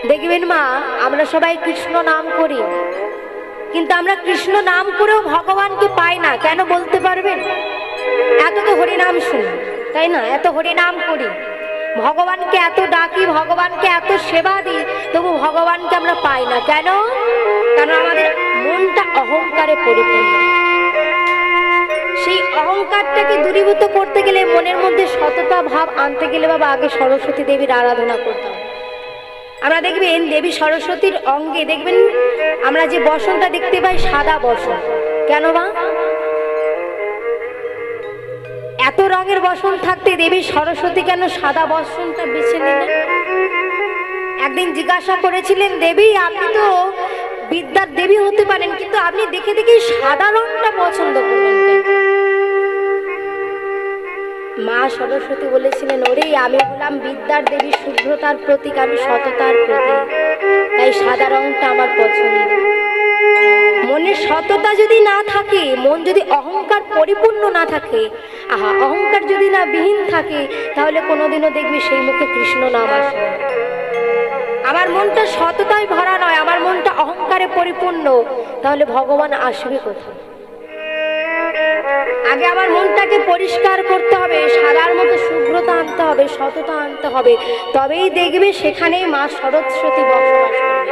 দেখবেন মা, আমরা সবাই কৃষ্ণ নাম করি, কিন্তু আমরা কৃষ্ণ নাম করেও ভগবানকে পাই না। কেন বলতে পারবেন? এত তো হরিনাম শুনি, তাই না? এত হরিনাম করি, ভগবানকে এত ডাকি, ভগবানকে এত সেবা দিই, তবু ভগবানকে আমরা পাই না। কেন? কারণ আমাদের মনটা অহংকারে পরিপূর্ণ। সেই অহংকারটাকে দূরীভূত করতে গেলে, মনের মধ্যে সততা ভাব আনতে গেলে বাবা আগে সরস্বতী দেবীর আরাধনা করতাম। আমরা দেখবেন দেবী সরস্বতীর অঙ্গে দেখবেন আমরা যে বসনটা দেখতে পাই, সাদা বসন। কেন মা? এত রঙের বসন থাকতে দেবী সরস্বতী কেন সাদা বসনটা বেছে নিলেন? একদিন জিজ্ঞাসা করেছিলেন, দেবী আপনি তো বিদ্যার দেবী হতে পারেন, কিন্তু আপনি দেখে দেখে সাদা রংটা পছন্দ করলেন কেন? মা সরস্বতী বলেছিলেন, ওরে আমি হলাম বিদ্যার দেবী, শুভ্রতার প্রতীক, আমি সততার প্রতীক, তাই সাদা রংটা আমার পছন্দ। মনে সততা যদি না থাকে, মন যদি অহংকার পরিপূর্ণ না থাকে, অহংকার যদি না বিহীন থাকে, তাহলে কোনোদিনও দেখবি সেই মুখে কৃষ্ণ নাম আসে। আমার মনটা সততায় ভরা নয়, আমার মনটা অহংকারে পরিপূর্ণ, তাহলে ভগবান আসবে কোথায়? আগে আমার মনটাকে পরিষ্কার করতে হবে, সাদার মতো শুভ্রতা আনতে হবে, সততা আনতে হবে, তবেই দেখবে সেখানেই মা সরস্বতী বসবাস করবে।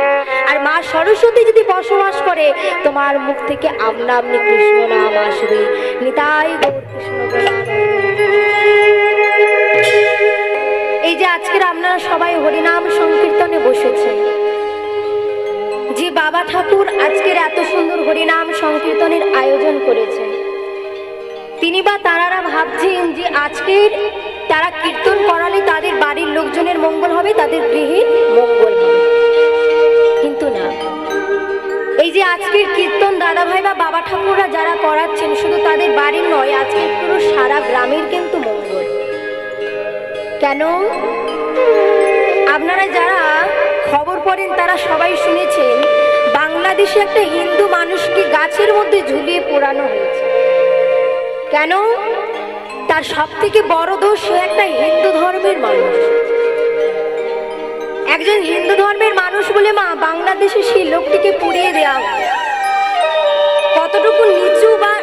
আর মা সরস্বতী যদি বসবাস করে, তোমার মুখ থেকে আপনা আপনি কৃষ্ণ নাম আসবে। নিতাই গৌর কৃষ্ণ। এই যে আজকের আপনারা সবাই হরিনাম সংকীর্তনে বসেছেন, যে বাবা ঠাকুর আজকের এত সুন্দর হরিনাম সংকীর্তনের আয়োজন করেছেন, তিনি বা তারারা ভাবছেন যে আজকের তারা কীর্তন করালে তাদের বাড়ির লোকজনের মঙ্গল হবে, তাদের গৃহের মঙ্গল হবে। কিন্তু না, এই যে আজকের কীর্তন দাদা ভাই বা বাবা ঠাকুররা যারা করাচ্ছেন, শুধু তাদের বাড়ির নয়, আজকে পুরো সারা গ্রামের কিন্তু মঙ্গল। কেন? আপনারা যারা খবর পড়েন তারা সবাই শুনেছেন, বাংলাদেশে একটা হিন্দু মানুষকে গাছের মধ্যে ঝুলিয়ে পোড়ানো হয়েছে। কেন? তার সব থেকে বড় দোষ, সে একটা হিন্দু ধর্মের মানুষ। একজন হিন্দু ধর্মের মানুষ বলে মা বাংলাদেশে সেই লোকটিকে পুড়িয়ে দেওয়া হয়। কতটুকু নিচু বা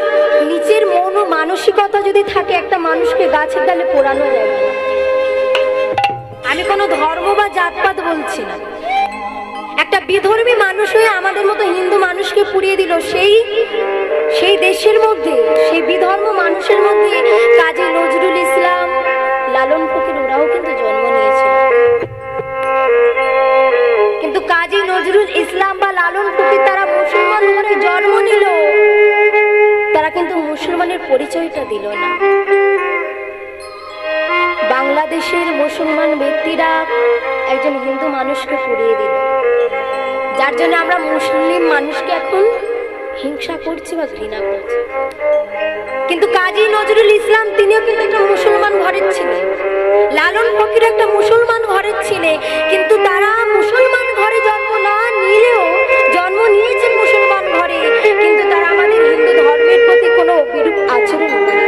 নিচের মন ও মানসিকতা যদি থাকে, একটা মানুষকে গাছের ডালে পোড়ানো যায় না। আমি কোনো ধর্ম বা জাতপাত বলছি না। একটা বিধর্মী মানুষ হয়ে আমাদের মতো হিন্দু মানুষকে পুড়িয়ে দিল। সেই দেশের মধ্যে, সেই বিধর্ম মানুষের মধ্যে কাজী নজরুল ইসলাম, লালন ফকির, ওরাও কিন্তু জন্ম নিয়েছিল। কিন্তু কাজী নজরুল ইসলাম বা লালন ফকির তারা মুসলমান ঘরে জন্ম নিল, তারা কিন্তু মুসলমানের পরিচয়টা দিল না। বাংলাদেশের মুসলমান ব্যক্তিরা একজন হিন্দু মানুষকে পুড়িয়ে দিল, যার জন্য আমরা মুসলিম মানুষকে এখন হিংসা করছি বা ঘৃণা করছি। কিন্তু কাজী নজরুল ইসলাম তিনিও কিন্তু একটা মুসলমান ঘরের ছেলে, লালন ফকির একটা মুসলমান ঘরের ছেলে, কিন্তু তারা মুসলমান ঘরে জন্ম না নিলেও জন্ম নিয়েছেন মুসলমান ঘরে, কিন্তু তারা আমাদের হিন্দু ধর্মের প্রতি কোনো বিরূপ আচরণ করে।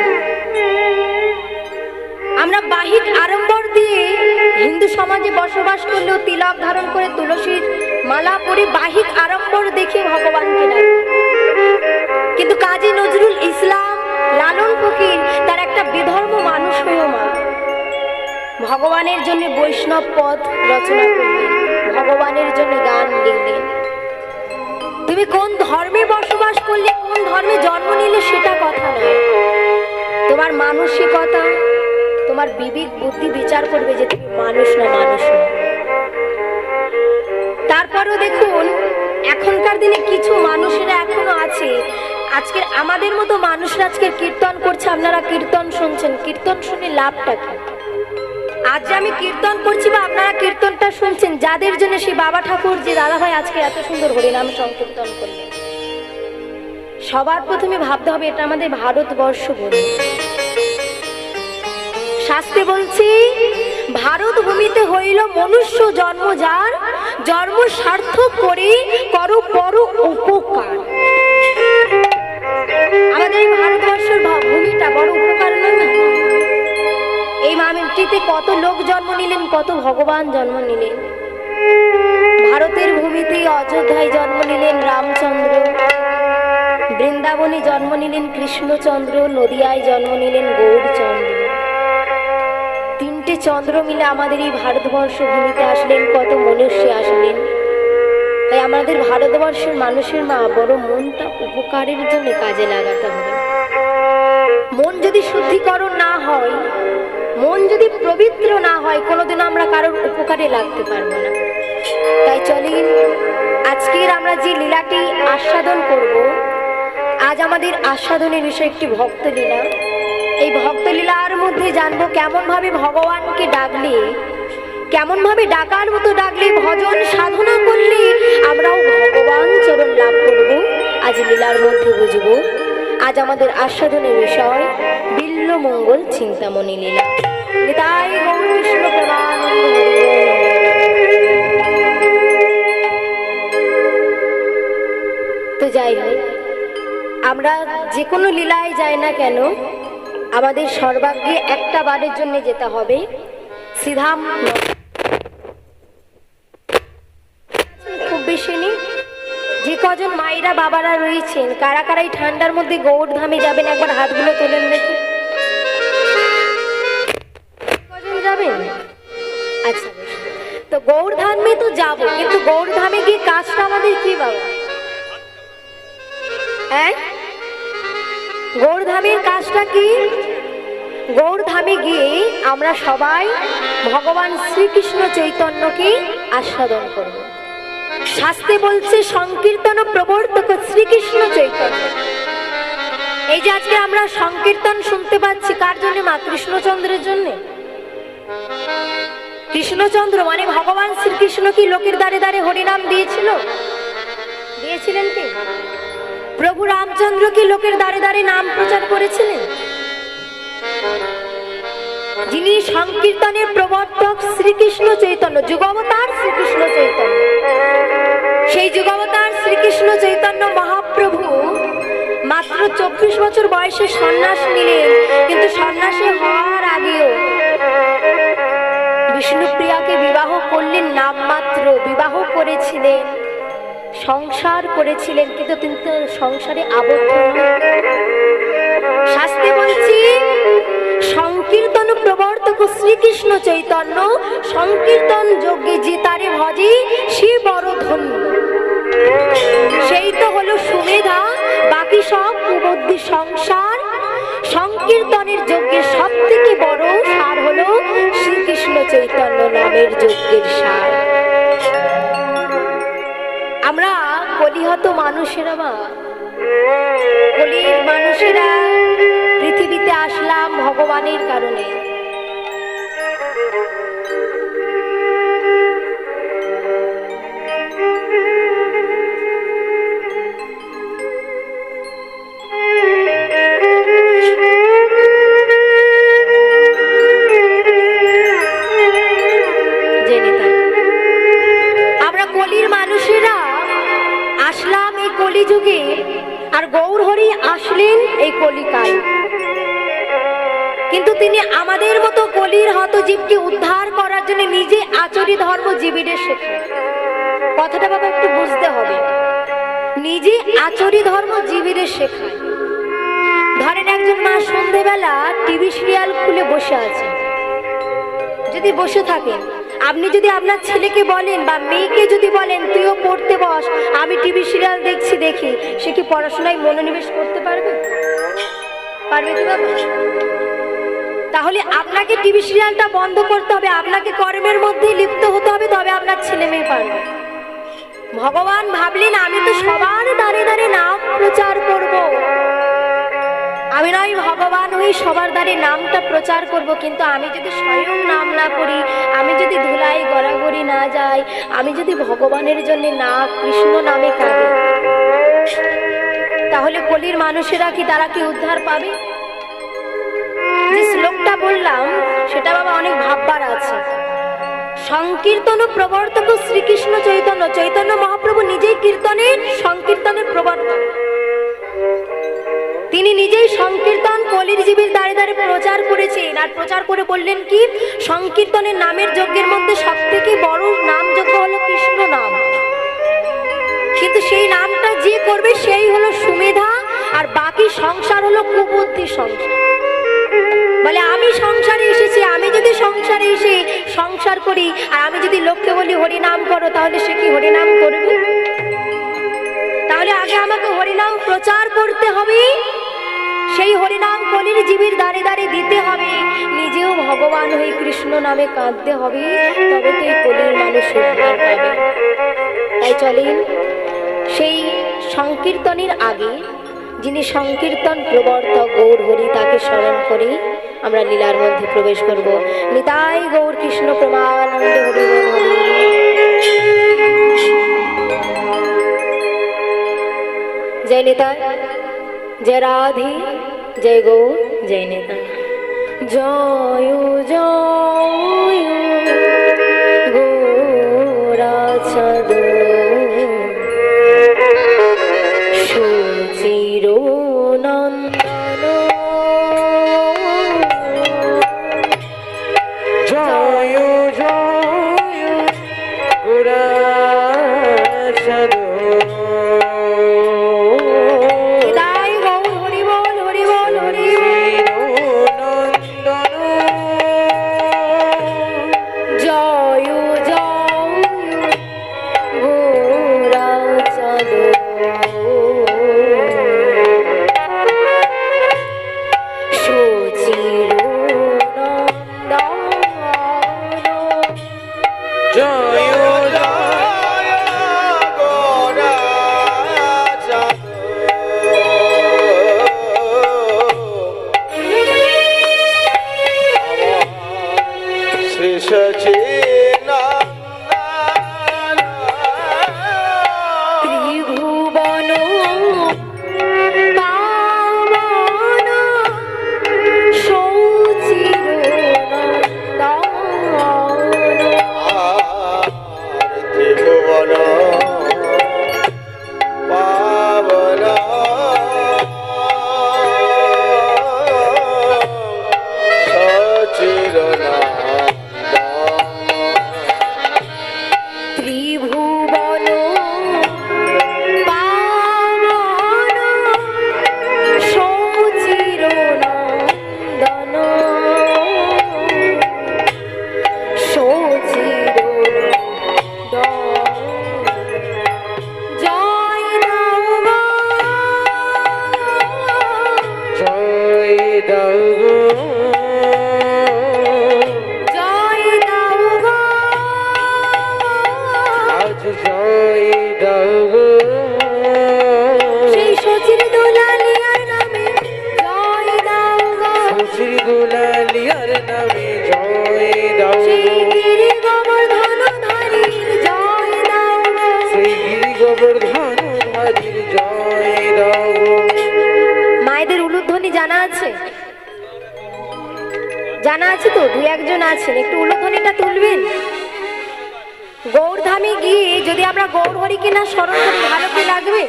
আমরা বাহিক আড়ম্বর দিয়ে হিন্দু সমাজে বসবাস করলেও তিলক ধারণ করে তুলসীর মালা পরে বাহিক আড়ম্বর দেখে ভগবানকে ডাকি। কিন্তু কাজী নজরুল ইসলাম, লালন ফকির তার একটা বিধর্ম মানুষ হয়েও মা ভগবানের জন্য বৈষ্ণব পদ রচনা করলেন, ভগবানের জন্য গান লিখলেন। তুমি কোন ধর্মে বসবাস করলে, কোন ধর্মে জন্ম নিলে সেটা কথা নয়, তোমার মানসিকতা, তোমার বিবেক বুদ্ধি বিচার করবে যে তুমি মানুষ না মানুষ না। তারপরেও দেখুন, এখনকার দিনে কিছু মানুষেরা এখনো আছে, আজকের আমাদের মতো মানুষরা আজকের কীর্তন করছে, আপনারা কীর্তন শুনছেন, কীর্তন শুনে লাভটা কি? আজ যে আমি কীর্তন করছি বা আপনারা কীর্তনটা শুনছেন, যাদের জন্য সেই বাবা ঠাকুর, যে দাদা ভাই আজকে এত সুন্দর হরিনাম সংকীর্তন করলেন, সবার প্রথমে ভাবতে হবে এটা আমাদের ভারতবর্ষ ভূমি। শাস্ত্রে বলছি, ভারত ভূমিতে হইল মনুষ্য জন্ম, যার জন্ম সার্থক করে করো পর উপকার। আমাদের এই ভারতবর্ষের ভূমিটা বড় উপকার নয়? এই মাটিতে কত লোক জন্ম নিলেন, কত ভগবান জন্ম নিলেন। অযোধ্যায় জন্ম নিলেন রামচন্দ্র, বৃন্দাবনে জন্ম নিলেন কৃষ্ণচন্দ্র, নদিয়ায় জন্ম নিলেন গৌরচন্দ্র। তিনটে চন্দ্র মিলে আমাদের এই ভারতবর্ষ ভূমিতে আসলেন, কত মনুষ্য আসলেন। তাই আমাদের ভারতবর্ষের মানুষের মা বড় মনটা উপকারের জন্য কাজে লাগাতে হবে। মন যদি শুদ্ধিকরণ না হয়, মন যদি পবিত্র না হয়, কোনোদিন আমরা কারোর উপকারে লাগতে পারবো না। তাই চলেন আজকের আমরা যে লীলাটি আস্বাদন করব, আজ আমাদের আস্বাদনের বিষয় একটি ভক্তলীলা। এই ভক্তলীলার মধ্যে জানবো কেমন ভাবে ভগবানকে ডাকলে, কেমন ভাবে ডাকার মতো ডাকলে, ভজন সাধনা করলে আমরাও ভগবান চরণ লাভ করব। আজ লীলার মধ্যে বুঝবো। আজ আমাদের আস্বাদনের বিষয় বিল্ল মঙ্গল চিন্তামণি লীলা। নিতাই গৌর কৃষ্ণ প্রেমানন্দ হরি বল। তো যাই হোক, আমরা যে কোনো লীলায় যাই না কেন, আমাদের সর্বাগ্রে একটা বারের জন্য যেতে হবে শ্রীধাম। খুব বেশি নেই, যে কজন মায়েরা বাবারা রয়েছেন, কারা কারাই ঠান্ডার মধ্যে গৌড় ধামে যাবেন, একবার হাতগুলো তোলেন দেখি। কজন যাবেন? আচ্ছা, তো গৌড় ধামে তো যাবো, কিন্তু গৌড় ধামে গিয়ে কাজটা আমাদের কি বাবা? হ্যাঁ, গৌড় ধামের কাজটা কি? গৌড় ধামে গিয়ে আমরা সবাই ভগবান শ্রীকৃষ্ণ চৈতন্যকে আস্বাদন করব। শাস্ত্রে বলছে সংকীর্তন প্রবর্তক শ্রীকৃষ্ণ চৈতন্য। এই যে আজকে আমরা সংকীর্তন শুনতে পাচ্ছি, কার জন্য মা? কৃষ্ণচন্দ্রের জন্য। কৃষ্ণচন্দ্র মানে ভগবান শ্রীকৃষ্ণ কি লোকের দ্বারে দ্বারে হরিনাম দিয়েছিল? দিয়েছিলেন কি? প্রভু রামচন্দ্র কি লোকের দ্বারে দ্বারে নাম প্রচার করেছিলেন? যিনি সংকীর্তনের প্রবর্তক শ্রীকৃষ্ণ চৈতন্য, যুগাবতার শ্রীকৃষ্ণ চৈতন্য, সেই যুগাবতার শ্রীকৃষ্ণ চৈতন্য মহাপ্রভু মাত্র 24 বছর বয়সে সন্ন্যাস নিলেন। কিন্তু সন্ন্যাসী হওয়ার আগেও বিষ্ণুপ্রিয়াকে বিবাহ করলেন, নামমাত্র বিবাহ করেছিলেন, সংসার করেছিলেন, কিন্তু তিনি তো সংসারে আবদ্ধ নন। শাস্ত্রে বলছি সংকীর্তন প্রবর্তক শ্রীকৃষ্ণ চৈতন্য, সংকীর্তন যোগ্যে যে তারে ভজে সে বড় ধন্য। সেই তো হলো সুমেধা, বাকি সব কুবুদ্ধি সংসার। সংকীর্তনের যজ্ঞের সব থেকে বড় সার হলো শ্রীকৃষ্ণ চৈতন্য নামের যজ্ঞের সার। আমরা কলিহত মানুষেরা, মা কলির মানুষেরা পৃথিবীতে আসলাম ভগবানের কারণে। আমরা কলির মানুষেরা আসলাম এই কলিযুগে, আর গৌর হরি আসলেন এই কলিকাল। কিন্তু তিনি আমাদের মতো কলির হতজীবকে উদ্ধার করার জন্য নিজে আচরি ধর্ম জীবীদের শেখান। কথাটা বাবা একটু বুঝতে হবে, নিজে আচরি ধর্ম জীবীদের শেখান। ধরেন একজন মা সন্ধেবেলা টিভি সিরিয়াল খুলে বসে আছে, যদি বসে থাকেন, আপনি যদি আপনার ছেলেকে বলেন বা মেয়েকে যদি বলেন তুইও পড়তে বস, আমি টিভি সিরিয়াল দেখছি, দেখি, সে কি পড়াশোনায় মনোনিবেশ করতে পারবে? পারবে কি বাবা? তাহলে আপনাকে টিভি সিরিয়ালটা বন্ধ করতে হবে, আপনাকে কর্মের মধ্যে লিপ্ত হতে হবে, তবে আপনার ছেলে মেয়ে পারবে। ভগবান ভাবলেন আমি তো সবার দ্বারে দ্বারে নাম প্রচার করব, আমি নয় ভগবান হয়ে সবার দ্বারে নামটা প্রচার করব, কিন্তু আমি যদি স্বয়ং নাম না করি, আমি যদি ধুলাই গড়াগড়ি না যাই, আমি যদি ভগবানের জন্য না কৃষ্ণ নামে কাঁদি, তাহলে কলির মানুষেরা কি, তারা কি উদ্ধার পাবে? যে শ্লোকটা বললাম সেটা বাবা অনেক ভাববার আছে। সংকীর্তন প্রবর্তক শ্রীকৃষ্ণ চৈতন্য, চৈতন্য মহাপ্রভু নিজেই কীর্তনের সংকীর্তনের প্রবর্তক। তিনি নিজেই সংকীর্তন কলির জীবের দ্বারে দ্বারে প্রচার করেছেন, আর প্রচার করে বললেন কি, সংকীর্তনের নামের যজ্ঞের মধ্যে সব থেকে বড় নাম যজ্ঞ হলো কৃষ্ণ নাম। করবে সেই হলো সুমেধা, আর বাকি সংসার হলো কুবুদ্ধি সংসার। বলে আমি সংসারে এসেছি, আমি যদি সংসারে এসে সংসার করি আর আমি যদি লোককে বলি হরিনাম করো, তাহলে সে কি হরিনাম করবে? তাহলে আগে আমাকে হরিনাম প্রচার করতে হবে, সেই হরিনাম কলির জীবের দ্বারে দ্বারে দিতে হবে, নিজেও ভগবান হয়ে কৃষ্ণ নামে কাঁদতে হবে, তবে তো এই কলির মানুষ উদ্ধার পাবে। তাই চলেন সেই সংকীর্তনের আগে যিনি সংকীর্তন প্রবর্তক গৌর হরি, তাকে স্মরণ করে আমরা লীলার মধ্যে প্রবেশ করব। নিতাই গৌর কৃষ্ণ প্রমানন্দে হরি বল হরি। জয় নিতাই, জয় রাধে, জয় গৌর, জয় নিতাই। জয় জয় গৌরাচন্দ্র সুচির নন্দন, জয় জয় গৌরাচন্দ্র জানা আছে তো? দু একজন আছেন, একটু উলুধ্বনিটা তুলবেন। গৌরধামে গিয়ে যদি আমরা গৌর হরিকে না স্মরণ করি, ভালো কি লাগবে?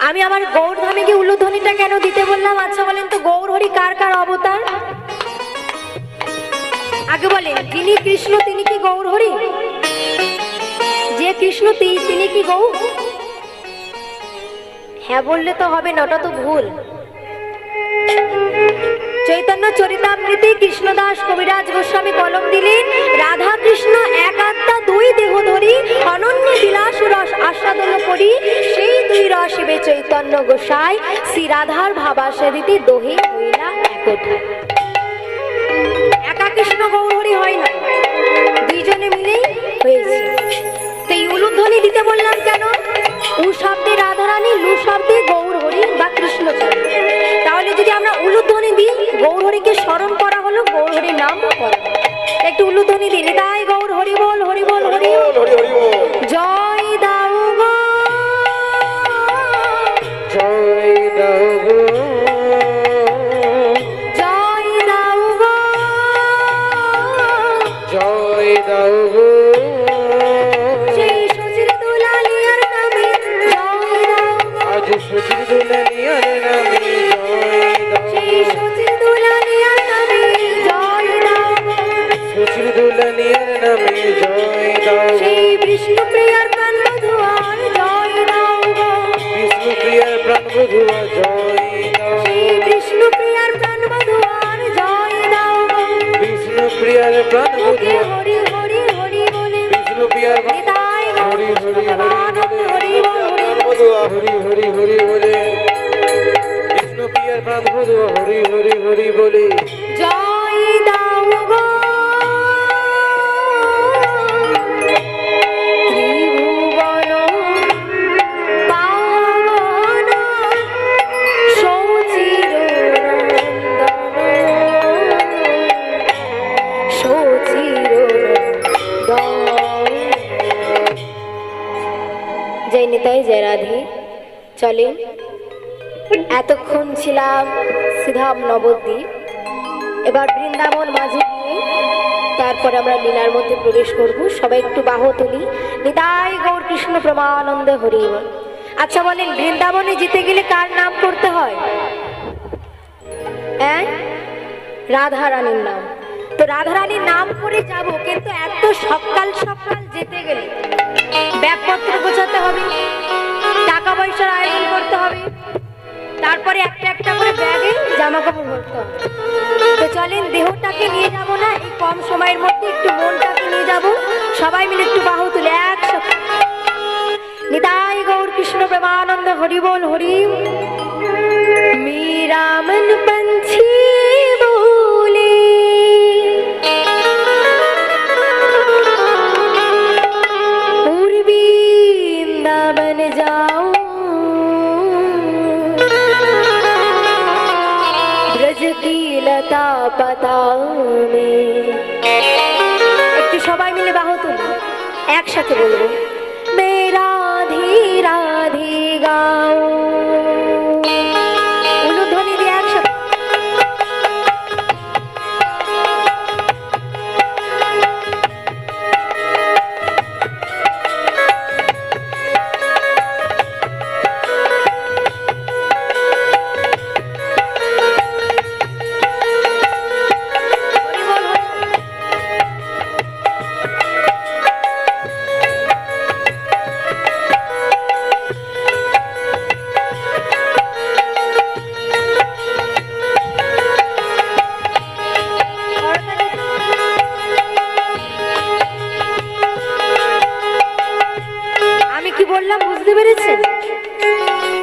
আমি আমার গৌরধামে গিয়ে উলুধ্বনিটা কেন দিতে বললাম? আচ্ছা বলেন তো, গৌর হরি কার কার অবতার? আগে বলেন, যিনি কৃষ্ণ তিনি কি গৌর হরি? যে কৃষ্ণ তিনি কি গৌর? হ্যাঁ বললে তো হবে না, ওটা তো ভুল। চৈতন্য চরিতামৃতে কৃষ্ণদাস কবিরাজ গোস্বামী কলম দিলেন, রাধা কৃষ্ণ এক আত্মা দুই দেহ ধরি, অনন্য বিলাস রস আস্বাদন করি, সেই দুই রসিবে চৈতন্য গোসাই, শ্রী রাধার ভাবাসে দিতে দোহে হইলা একঠা। একা কৃষ্ণ গৌর হরি হয় না, দুইজনে মিলেই হয়েছে। তো এই উলুধ্বনি দিতে বললাম কেন? উ শব্দে রাধারানী, লু শব্দে গৌর হরি বা কৃষ্ণ। তাহলে যদি আমরা উলুধ্বনি দিই, গৌর হরিকে স্মরণ করা হলো, গৌর হরির নাম করা। একটু উলুধ্বনি দিন, তাই গৌর হরি বল, হরি বল, হরি বল, জয় দাও গো, জয় দাও গো, জয় দাও গো, জয় দাও গো, সেই সচির দুলালিয়ার নামে জয় দাও গো, আজ সচির দুলালিয়ার নামে জয় দাও, সেই সচির দুলালিয়ার নামে জয় দাও গো, সচির দুলালিয়ার নামে জয় দাও। নিতাই গৌর হরি কৃষ্ণ হরি হরি প্রেমানন্দে হরি বল হরি বল। মধুয়া হরি হরি হরি বলে কৃষ্ণ প্রিয়ার প্রাণ মধুয়া হরি হরি হরি বলে জয় দাও গো ত্রিভুবন পাবন সচিরনন্দন সচিরনন্দন। জয় নিতাই জয় রাধে। চলে এতক্ষণ ছিলাম শ্রীধাম নবদ্বীপ, এবার বৃন্দাবন মাঝে নিয়ে তারপর আমরা লীলার মধ্যে প্রবেশ করব। সবাই একটু বাহু তুলি, নিতাই গৌর কৃষ্ণ প্রেমানন্দে হরি বল। আচ্ছা বলেন, বৃন্দাবনে যেতে গেলে কার নাম করতে হয়? হ্যাঁ, রাধা রানীর নাম। তো রাধা রানীর নাম করে যাব, কিন্তু এত সকাল সকাল যেতে গেলে ব্যাগপত্র গোছাতে হবে, টাকা পয়সার আয়োজন করতে হবে, তারপরে একটা একটা করে ব্যাগে জামা কাপড় ভরতে হবে। তো চলেন, দেহটাকে নিয়ে যাব না, এই কম সময়ের মধ্যে একটু মনটাকে নিয়ে যাব। সবাই মিলে একটু বাহু তুলে একসাথে নিতাই গৌর কৃষ্ণ প্রেমানন্দ হরি বল হরি। मेरा मन पंछी बोले और वृंदावन जाऊं, ब्रज की लता पता में। একটু সবাই মিলে বাহু তুলি, একসাথে বলবো, মেরা ধীরা ধী গাও। উলুধ্বনি দিয়ে একসাথে। আমি কি বললাম বুঝতে পেরেছেন?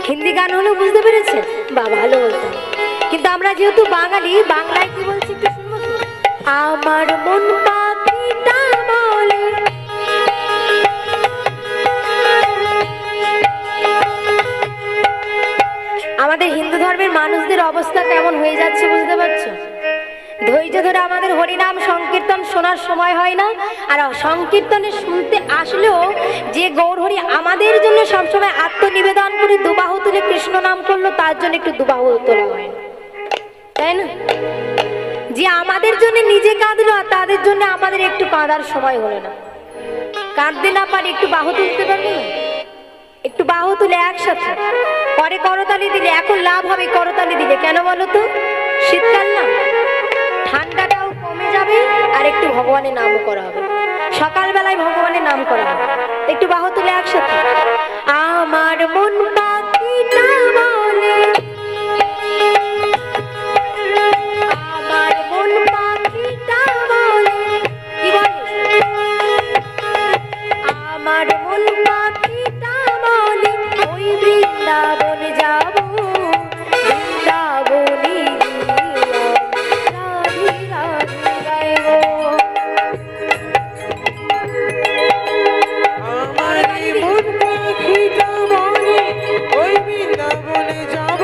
হিন্দি গান হলেও বুঝতে পেরেছেন? বা ভালো বলতাম, কিন্তু আমরা যেহেতু বাঙালি, বাংলায় কি বলছি একটু শুনবো কি? আমার মন পাখিটা বলে আমাদের হিন্দু ধর্মের মানুষদের অবস্থা কেমন হয়ে যাচ্ছে বুঝতে পারছো? ধৈর্য ধরে আমাদের হরিনাম সংকীর্তন শোনার সময় হয় না, আর সংকীর্তনে শুনতে আসলেও যে গৌর হরি আমাদের জন্য সবসময় আত্মনিবেদন করে দুবাহু তুলে কৃষ্ণ নাম করলো, তার জন্য একটু দুবাহু তোলা হয় না, তাই না? যে আমাদের জন্য নিজে কাঁদলো, আর তাদের জন্য আমাদের একটু কাঁদার সময় হলো না। কাঁদতে না পারি, একটু বাহু তুলতে পারবে না? একটু বাহু তুলে একসাথে, পরে করতালি দিলে, এখন লাভ হবে করতালি দিলে। কেন বলো তো? শীতকাল না, ঠান্ডাটাও কমে যাবে, আর একটু ভগবানের নামও করা হবে। সকালবেলায় ভগবানের নাম করা হবে। একটু বাহু তুলে একসাথে, আমার মন পাখিটা বলে, আমার মন পাখিটা বলে, কি বলে? আমার মন পাখিটা বলে ওই বৃন্দাবন যাব, বৃন্দাবনী রাধে রাধে গাইব। আমার এই মন পাখিটা বলে ওই বৃন্দাবনে যাব,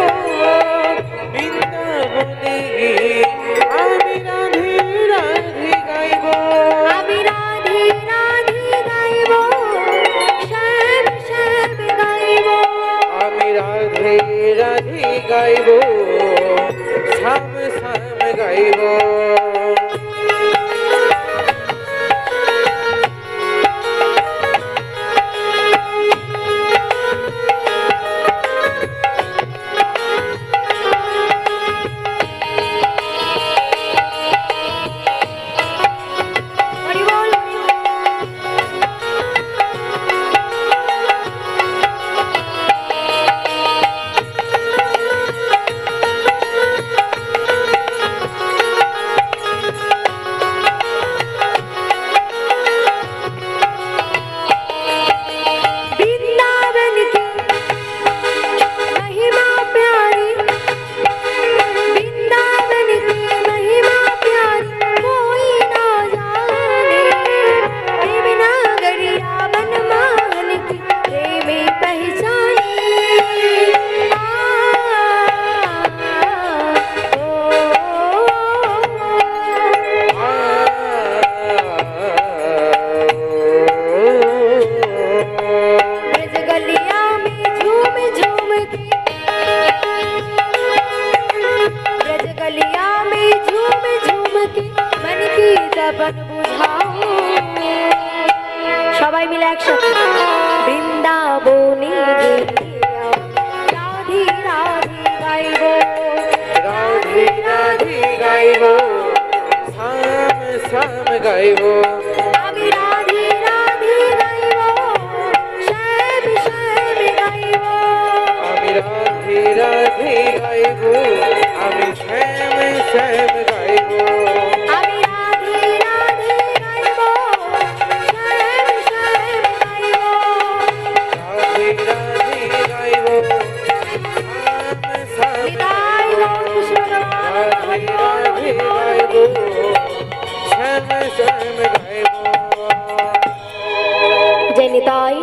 বৃন্দাবনে গিয়ে আমি রাধে রাধে গাইব। আমি রাধে রাধে গাইব, শ্যাম শ্যাম গাইব। আমি রাধে গাইব শ্যাম শ্যাম গাইব আমি রাধে রাধে গাইব শ্যাম শ্যাম গাইব আমি রাধে রাধে গাইব আমি শ্যাম শ্যাম গাইব আমি রাধে রাধে গাইব শ্যাম শ্যাম গাইব রাধে রাধে গাইব শ্যাম শ্যাম নিতাই গৌর কৃষ্ণ রাধে রাধে গাইব শ্যাম শ্যাম গাইব জয় নিতাই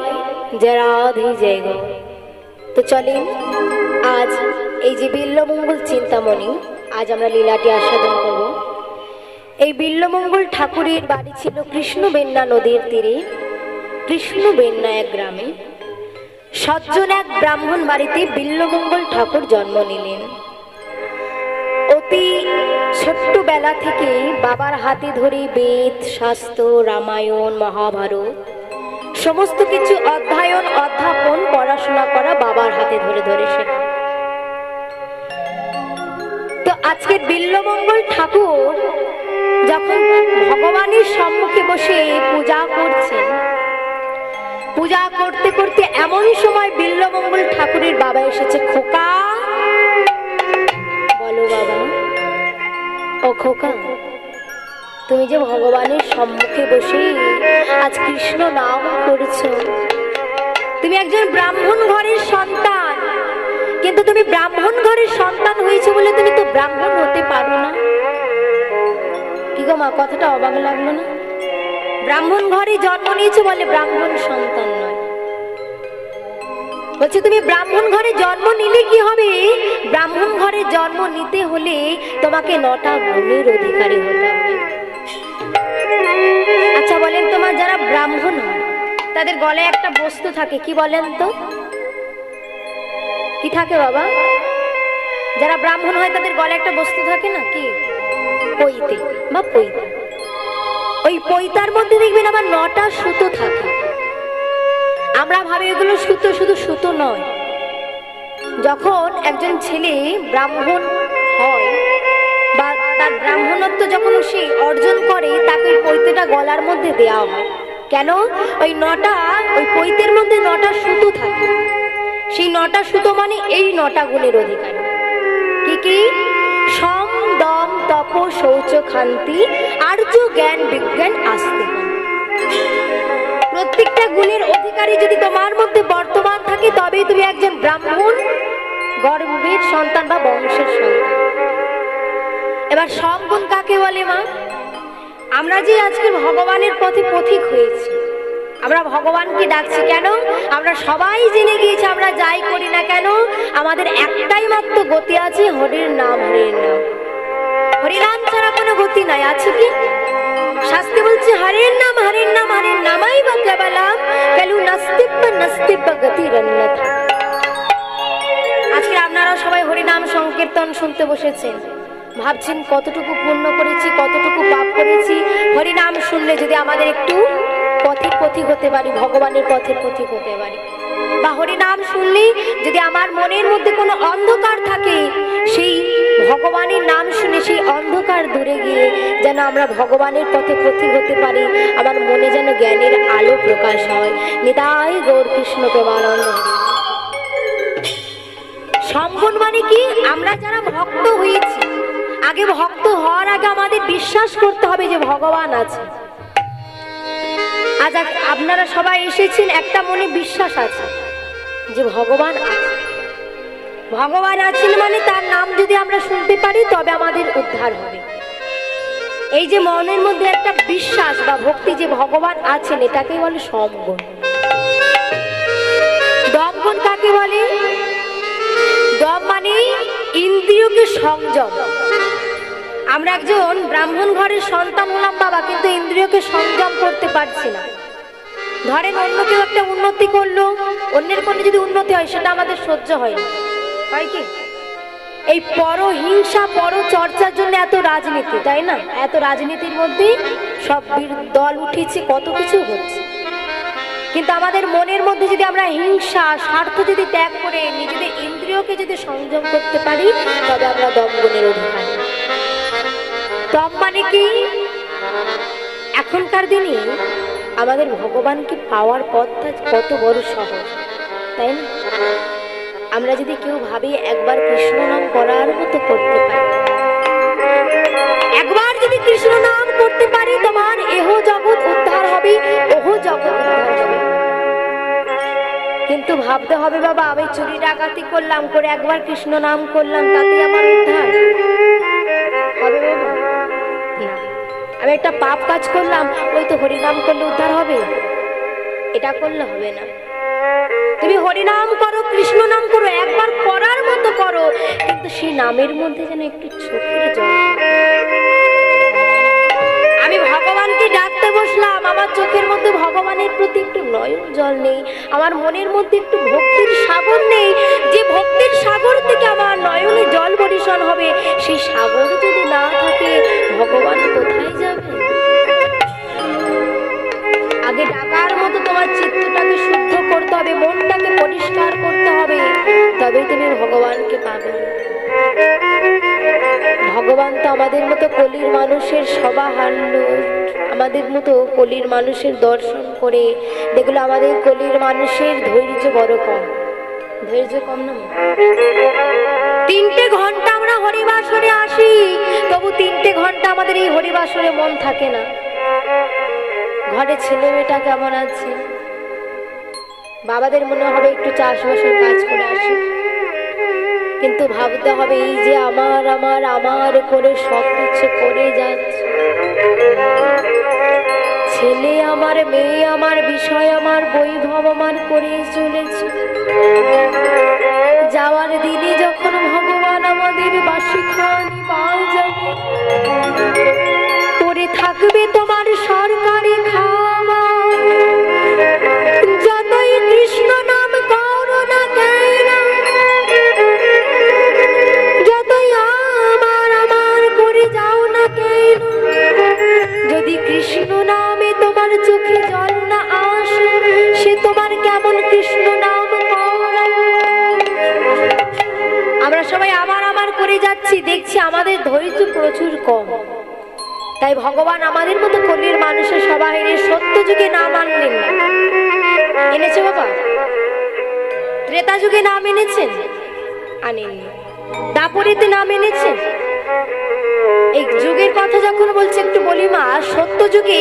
জয় রাধে জয় গো। তো চলেন আজ এই যে বিল্লমঙ্গল চিন্তামণি, আজ আমরা লীলাটি আস্বাদন করব। এই বিল্লমঙ্গল ঠাকুরের বাড়ি ছিল কৃষ্ণবেন্না নদীর তীরে, কৃষ্ণবেন্না এক গ্রামে। সজ্জন এক ব্রাহ্মণ বাড়িতে বিল্লমঙ্গল ঠাকুর জন্ম নিলেন। অতি ছোট্টবেলা থেকে বাবার হাতে ধরে বেদ শাস্ত্র রামায়ণ মহাভারত সমস্ত কিছু অধ্যয়ন অধ্যাপন পড়াশোনা করা বাবার হাতে ধরে ধরে শেখা। তো আজকে বিল্লমঙ্গল ঠাকুর যখন ভগবানের সম্মুখে বসে পূজা করছেন, পূজা করতে করতে এমন সময় বিল্লমঙ্গল ঠাকুরের বাবা এসেছে। খোকা, বলো বাবা। ও খোকা, তুমি যে ভগবানের সম্মুখে বসে আজ কৃষ্ণ নাম করছো, তুমি একজন ব্রাহ্মণ ঘরের সন্তান, কিন্তু তুমি ব্রাহ্মণ ঘরের সন্তান হয়েছে বলে তুমি তো ব্রাহ্মণ হতে পারো না। কি গো মা, কথাটা অবাক লাগলো না? ব্রাহ্মণ ঘরে জন্ম নিয়েছো বলে ব্রাহ্মণ সন্তান নয়। বলছে তুমি ব্রাহ্মণ ঘরে জন্ম নিলে কি হবে? ব্রাহ্মণ ঘরে জন্ম নিতে হলে তোমাকে 9টা গুণের অধিকারী হতে হবে। আচ্ছা বলেন, তোমার যারা ব্রাহ্মণ হয় তাদের গলায় একটা বস্তু থাকে, কি বলেন তো? কি থাকে বাবা? যারা ব্রাহ্মণ হয় তাদের গলায় একটা বস্তু থাকে না, কি? পৈতে বা পৈতা। ওই পৈতার মধ্যে দেখবেন আবার 9টা সুতো থাকে। আমরা ভাবি এগুলো সুতো, শুধু সুতো নয়। যখন একজন ছেলে ব্রাহ্মণ হয় বা তার ব্রাহ্মণত্ব যখন সে অর্জন করে, তাকে ওই পৈতেটা গলার মধ্যে দেওয়া হয়। কেন? ওই 9টা, ওই পৈতের মধ্যে 9টা সুতো থাকে। সেই 9টা সুতো মানে এই 9টা গুণের অধিকারী। কি কি? সম দম তপ শৌচ ক্ষান্তি আর্য জ্ঞান বিজ্ঞান আস্তে। প্রত্যেকটা গুণের অধিকারী যদি তোমার মধ্যে বর্তমান থাকে, তবেই তুমি একজন ব্রাহ্মণ গর্ভের সন্তান বা বংশের সন্তান। এবার সব গুণ কাকে বলে মা? আমরা যে আজকে ভগবানের পথে পথিক হয়েছি, আমরা ভগবানকে ডাকছি কেন? আমরা সবাই জেনে গিয়েছি, আমরা যাই করি না কেন আমাদের একটাই মাত্র গতি আছে, হরির নাম, হরির নাম। হরিনাম ছাড়া কোনো গতি নাই, আছে কি? শাস্ত্রে বলছে হরির নাম, হরির নাম, হরির নামাই বা কেবলাম কেলু নাস্তিব্য নাস্তিব্য গতিরন্যথা। আজকে আপনারা সবাই হরিনাম সংকীর্তন শুনতে বসেছেন, ভাবছেন কতটুকু পুণ্য করেছি, কতটুকু পাপ করেছি। হরিনাম শুনলে যদি আমাদের একটু পথিক পথিক হতে পারি, ভগবানের পথের পথিক হতে পারি, বা হরিনাম শুনলে যদি আমার মনের মধ্যে কোনো অন্ধকার থাকে, সেই ভগবানের নাম শুনে সেই অন্ধকার দূরে গিয়ে যেন আমরা ভগবানের পথে পথিক হতে পারি, আমার মনে যেন জ্ঞানের আলো প্রকাশ হয়। নিতাই গৌর কৃষ্ণ প্রেমানন্দ। সম্পূর্ণ মানে কি? আমরা যারা ভক্ত হয়েছি, আগে ভক্ত হওয়ার আগে আমাদের বিশ্বাস করতে হবে যে ভগবান আছে। আজ আপনারা সবাই এসেছেন, একটা মনে বিশ্বাস আছে যে ভগবান আছে। ভগবান আছেন মানে তার নাম যদি আমরা শুনতে পারি তবে আমাদের উদ্ধার হবে। এই যে মনের মধ্যে একটা বিশ্বাস বা ভক্তি যে ভগবান আছেন, এটাকেই বলে সমগুণ। দমগুণ কাকে বলে? দম মানে ইন্দ্রিয়কে সংযম। আমরা একজন ব্রাহ্মণ ঘরের সন্তান হলাম বাবা, কিন্তু ইন্দ্রিয়কে সংযম করতে পারছি না। ধরেন অন্য কেউ একটা উন্নতি করলো, অন্যের কোনো যদি উন্নতি হয় সেটা আমাদের সহ্য হয় না, হয় কি? এই পরহিংসা পরচর্চার জন্য এত রাজনীতি, তাই না? এত রাজনীতির মধ্যে সব দল উঠেছে, কত কিছু হচ্ছে। কিন্তু আমাদের মনের মধ্যে যদি আমরা হিংসা স্বার্থ যদি ত্যাগ করে নিজেদের ইন্দ্রিয়কে যদি সংযম করতে পারি, তবে আমরা দমগুণের অধিকারী। স্তব মানে কি? এখনকার দিনে আমাদের ভগবানকে পাওয়ার পথটা কত বড় সহজ, তাই না? আমরা যদি কেউ ভাবি একবার কৃষ্ণ নাম করার মতো করতে পারি, একবার যদি কৃষ্ণ নাম করতে পারি, তোমার এহ জগৎ উদ্ধার হবে, ওহ জগৎ উদ্ধার হবে। কিন্তু ভাবতে হবে বাবা, আমি চুরি ডাকাতি করলাম, করে একবার কৃষ্ণ নাম করলাম, তাতে আমার উদ্ধার হবে বাবা? না। আমি একটা পাপ কাজ করলাম, ওই তো হরিনাম করলে উদ্ধার হবে? এটা করলে হবে না। তুমি হরিনাম করো, কৃষ্ণ নাম করো, একবার করার মতো করো, কিন্তু সেই নামের মধ্যে যেন একটু চোখের জল। আমি ভগবানকে ডাকতে বসলাম, আমার চোখের মধ্যে ভগবানের প্রতি একটু নয়ন জল নেই, আমার মনের মধ্যে একটু ভক্তির সাগর নেই, যে ভক্তির সাগর থেকে আমার নয়নে জল বরিশন হবে, সেই সাগর যদি না থাকে, ভগবান কোথায় যাবে? আগে ডাকার মতো তোমার চিত্তটাকে শুদ্ধ করতে হবে, মনটাকে পরিষ্কার করতে হবে, তবেই তুমি ভগবানকে পাবে। ভগবান তো আমাদের মতো কলির মানুষের সভা হারলো, আমাদের মতো কলির মানুষের দর্শন করে দেখলো আমাদের কলির মানুষের ধৈর্য বড় কম। ধৈর্য কম না? 3টে ঘন্টা আমরা হরিবাসরে আসি, তবু 3টে ঘন্টা আমাদের এই হরিবাসরে মন থাকে না। ঘরে ছেলে মেয়েটা কেমন আছে? বাবাদের মনে হবে একটু চাষবাসের কাজ করে আসি, কিন্তু ভাবতে হবে এই যে আমার আমার আমার করে সব কিছু করে যাচ্ছে, ছেলে আমার, মেয়ে আমার, বিষয় আমার, বৈভব আমার করে চলেছে। যাওয়ার দিনে যখন ভগবান আমাদের বাসি খাওয়ানি পাওয়া যাবে, পরে থাকবে তোমার সরকারি খাওয়া, যতই কৃষ্ণ নাম করো না কেন, যতই আমার আমার করে যাও না কেন, যদি কৃষ্ণ নামে তোমার চোখে জল না আসে, সে তোমার কেমন কৃষ্ণ নাম করা? আমরা সবাই আমার আমার করে যাচ্ছি, দেখছি আমাদের ধৈর্য প্রচুর কম। তাই ভগবান আমাদের মতো কলির মানুষের সবাই সত্য যুগে নাম আনলেন না। এনেছে বাবা? ত্রেতা যুগে নাম এনেছেন? আনেননি। দাপরিতে নাম এনেছেন? এই যুগের কথা যখন বলছে একটু বলি মা, সত্য যুগে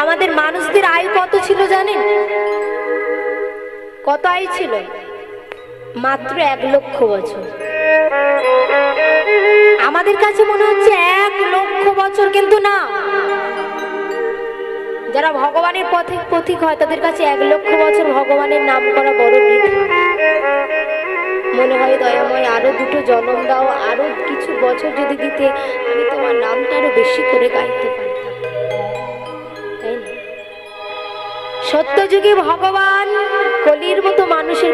আমাদের মানুষদের আয়ু কত ছিল জানেন? কত আয়ু ছিল? মাত্র 1 লক্ষ বছর। আমাদের কাছে মনে হচ্ছে 1 লক্ষ বছর, কিন্তু না। যারা ভগবানের পথে পথিক হয় তাদের কাছে 1 লক্ষ বছর ভগবানের নাম করা বড় বৃথা। মনে হয় দয়াময় আরো 2টো জন্ম দাও, আরো কিছু বছর যদি দিতে, আমি তোমার নামটা আরো বেশি করে গাইতে পারতাম, তাই না? সত্যযুগে ভগবান কলির মতো মানুষের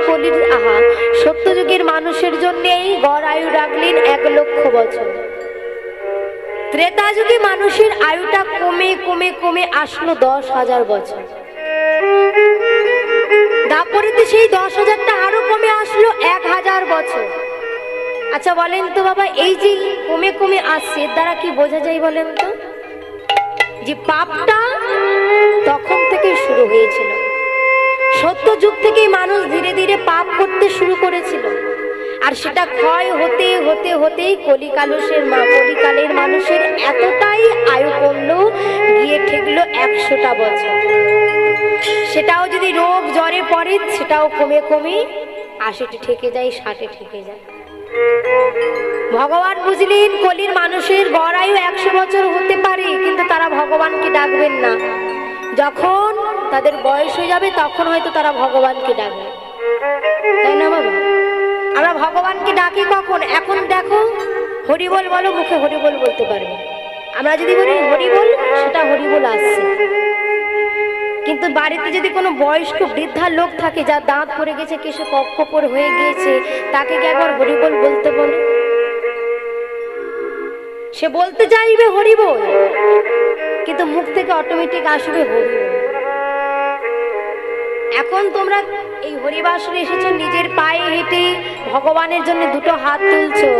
সত্যযুগের মানুষের জন্যই গড় আয়ু রাখলেন 1 লক্ষ বছর। ত্রেতা যুগে মানুষের আয়ুটা কমে কমে কমে আসলো 10,000 বছর। দাপরিতে সেই 10,000টা আরো কমে আসলো 1,000 বছর। আচ্ছা বলেন তো বাবা, এই যে কমে কমে আসছে, এর দ্বারা কি বোঝা যায় বলেন তো? যে পাপটা তখন থেকে শুরু হয়েছিল। সত্য যুগ থেকেই মানুষ ধীরে ধীরে পাপ করতে শুরু করেছিল, আর সেটা ক্ষয় হতে হতে হতেই কলিকালের মানুষের এতটাই আয়ু কমলো, গিয়ে ঠেকলো 100টা বছর। সেটাও যদি রোগ জ্বরে পড়ে, সেটাও কমে কমে 80 ঠেকে যায়, 60 ঠেকে যায়। ভগবান বুঝলেন কলির মানুষের গড় আয়ু 100 বছর হতে পারে, কিন্তু তারা ভগবানকে ডাকবেন না। যখন তাদের বয়স হয়ে যাবে তখন হয়তো তারা ভগবানকে ডাকবে, তাই না বাবা? আমরা ভগবানকে ডাকি কখন? এখন দেখো, হরিবল বলো, মুখে হরিবল বলতে পারবে। আমরা যদি বলি হরিবল, সেটা হরিবল আসছে। কিন্তু বাড়িতে যদি কোনো বয়স্ক বৃদ্ধা লোক থাকে, যার দাঁত পড়ে গেছে, কেশে কক্ষপর হয়ে গিয়েছে, তাকে কি একবার হরিবল বলতে বলো? সে বলতে চাইবে হরিবল, কিন্তু মুখ থেকে অটোমেটিক আসবে হরিবল। এখন তোমরা এই হরিবাসরে এসেছো নিজের পায়ে হেঁটে, ভগবানের জন্য দুটো হাত তুলছো,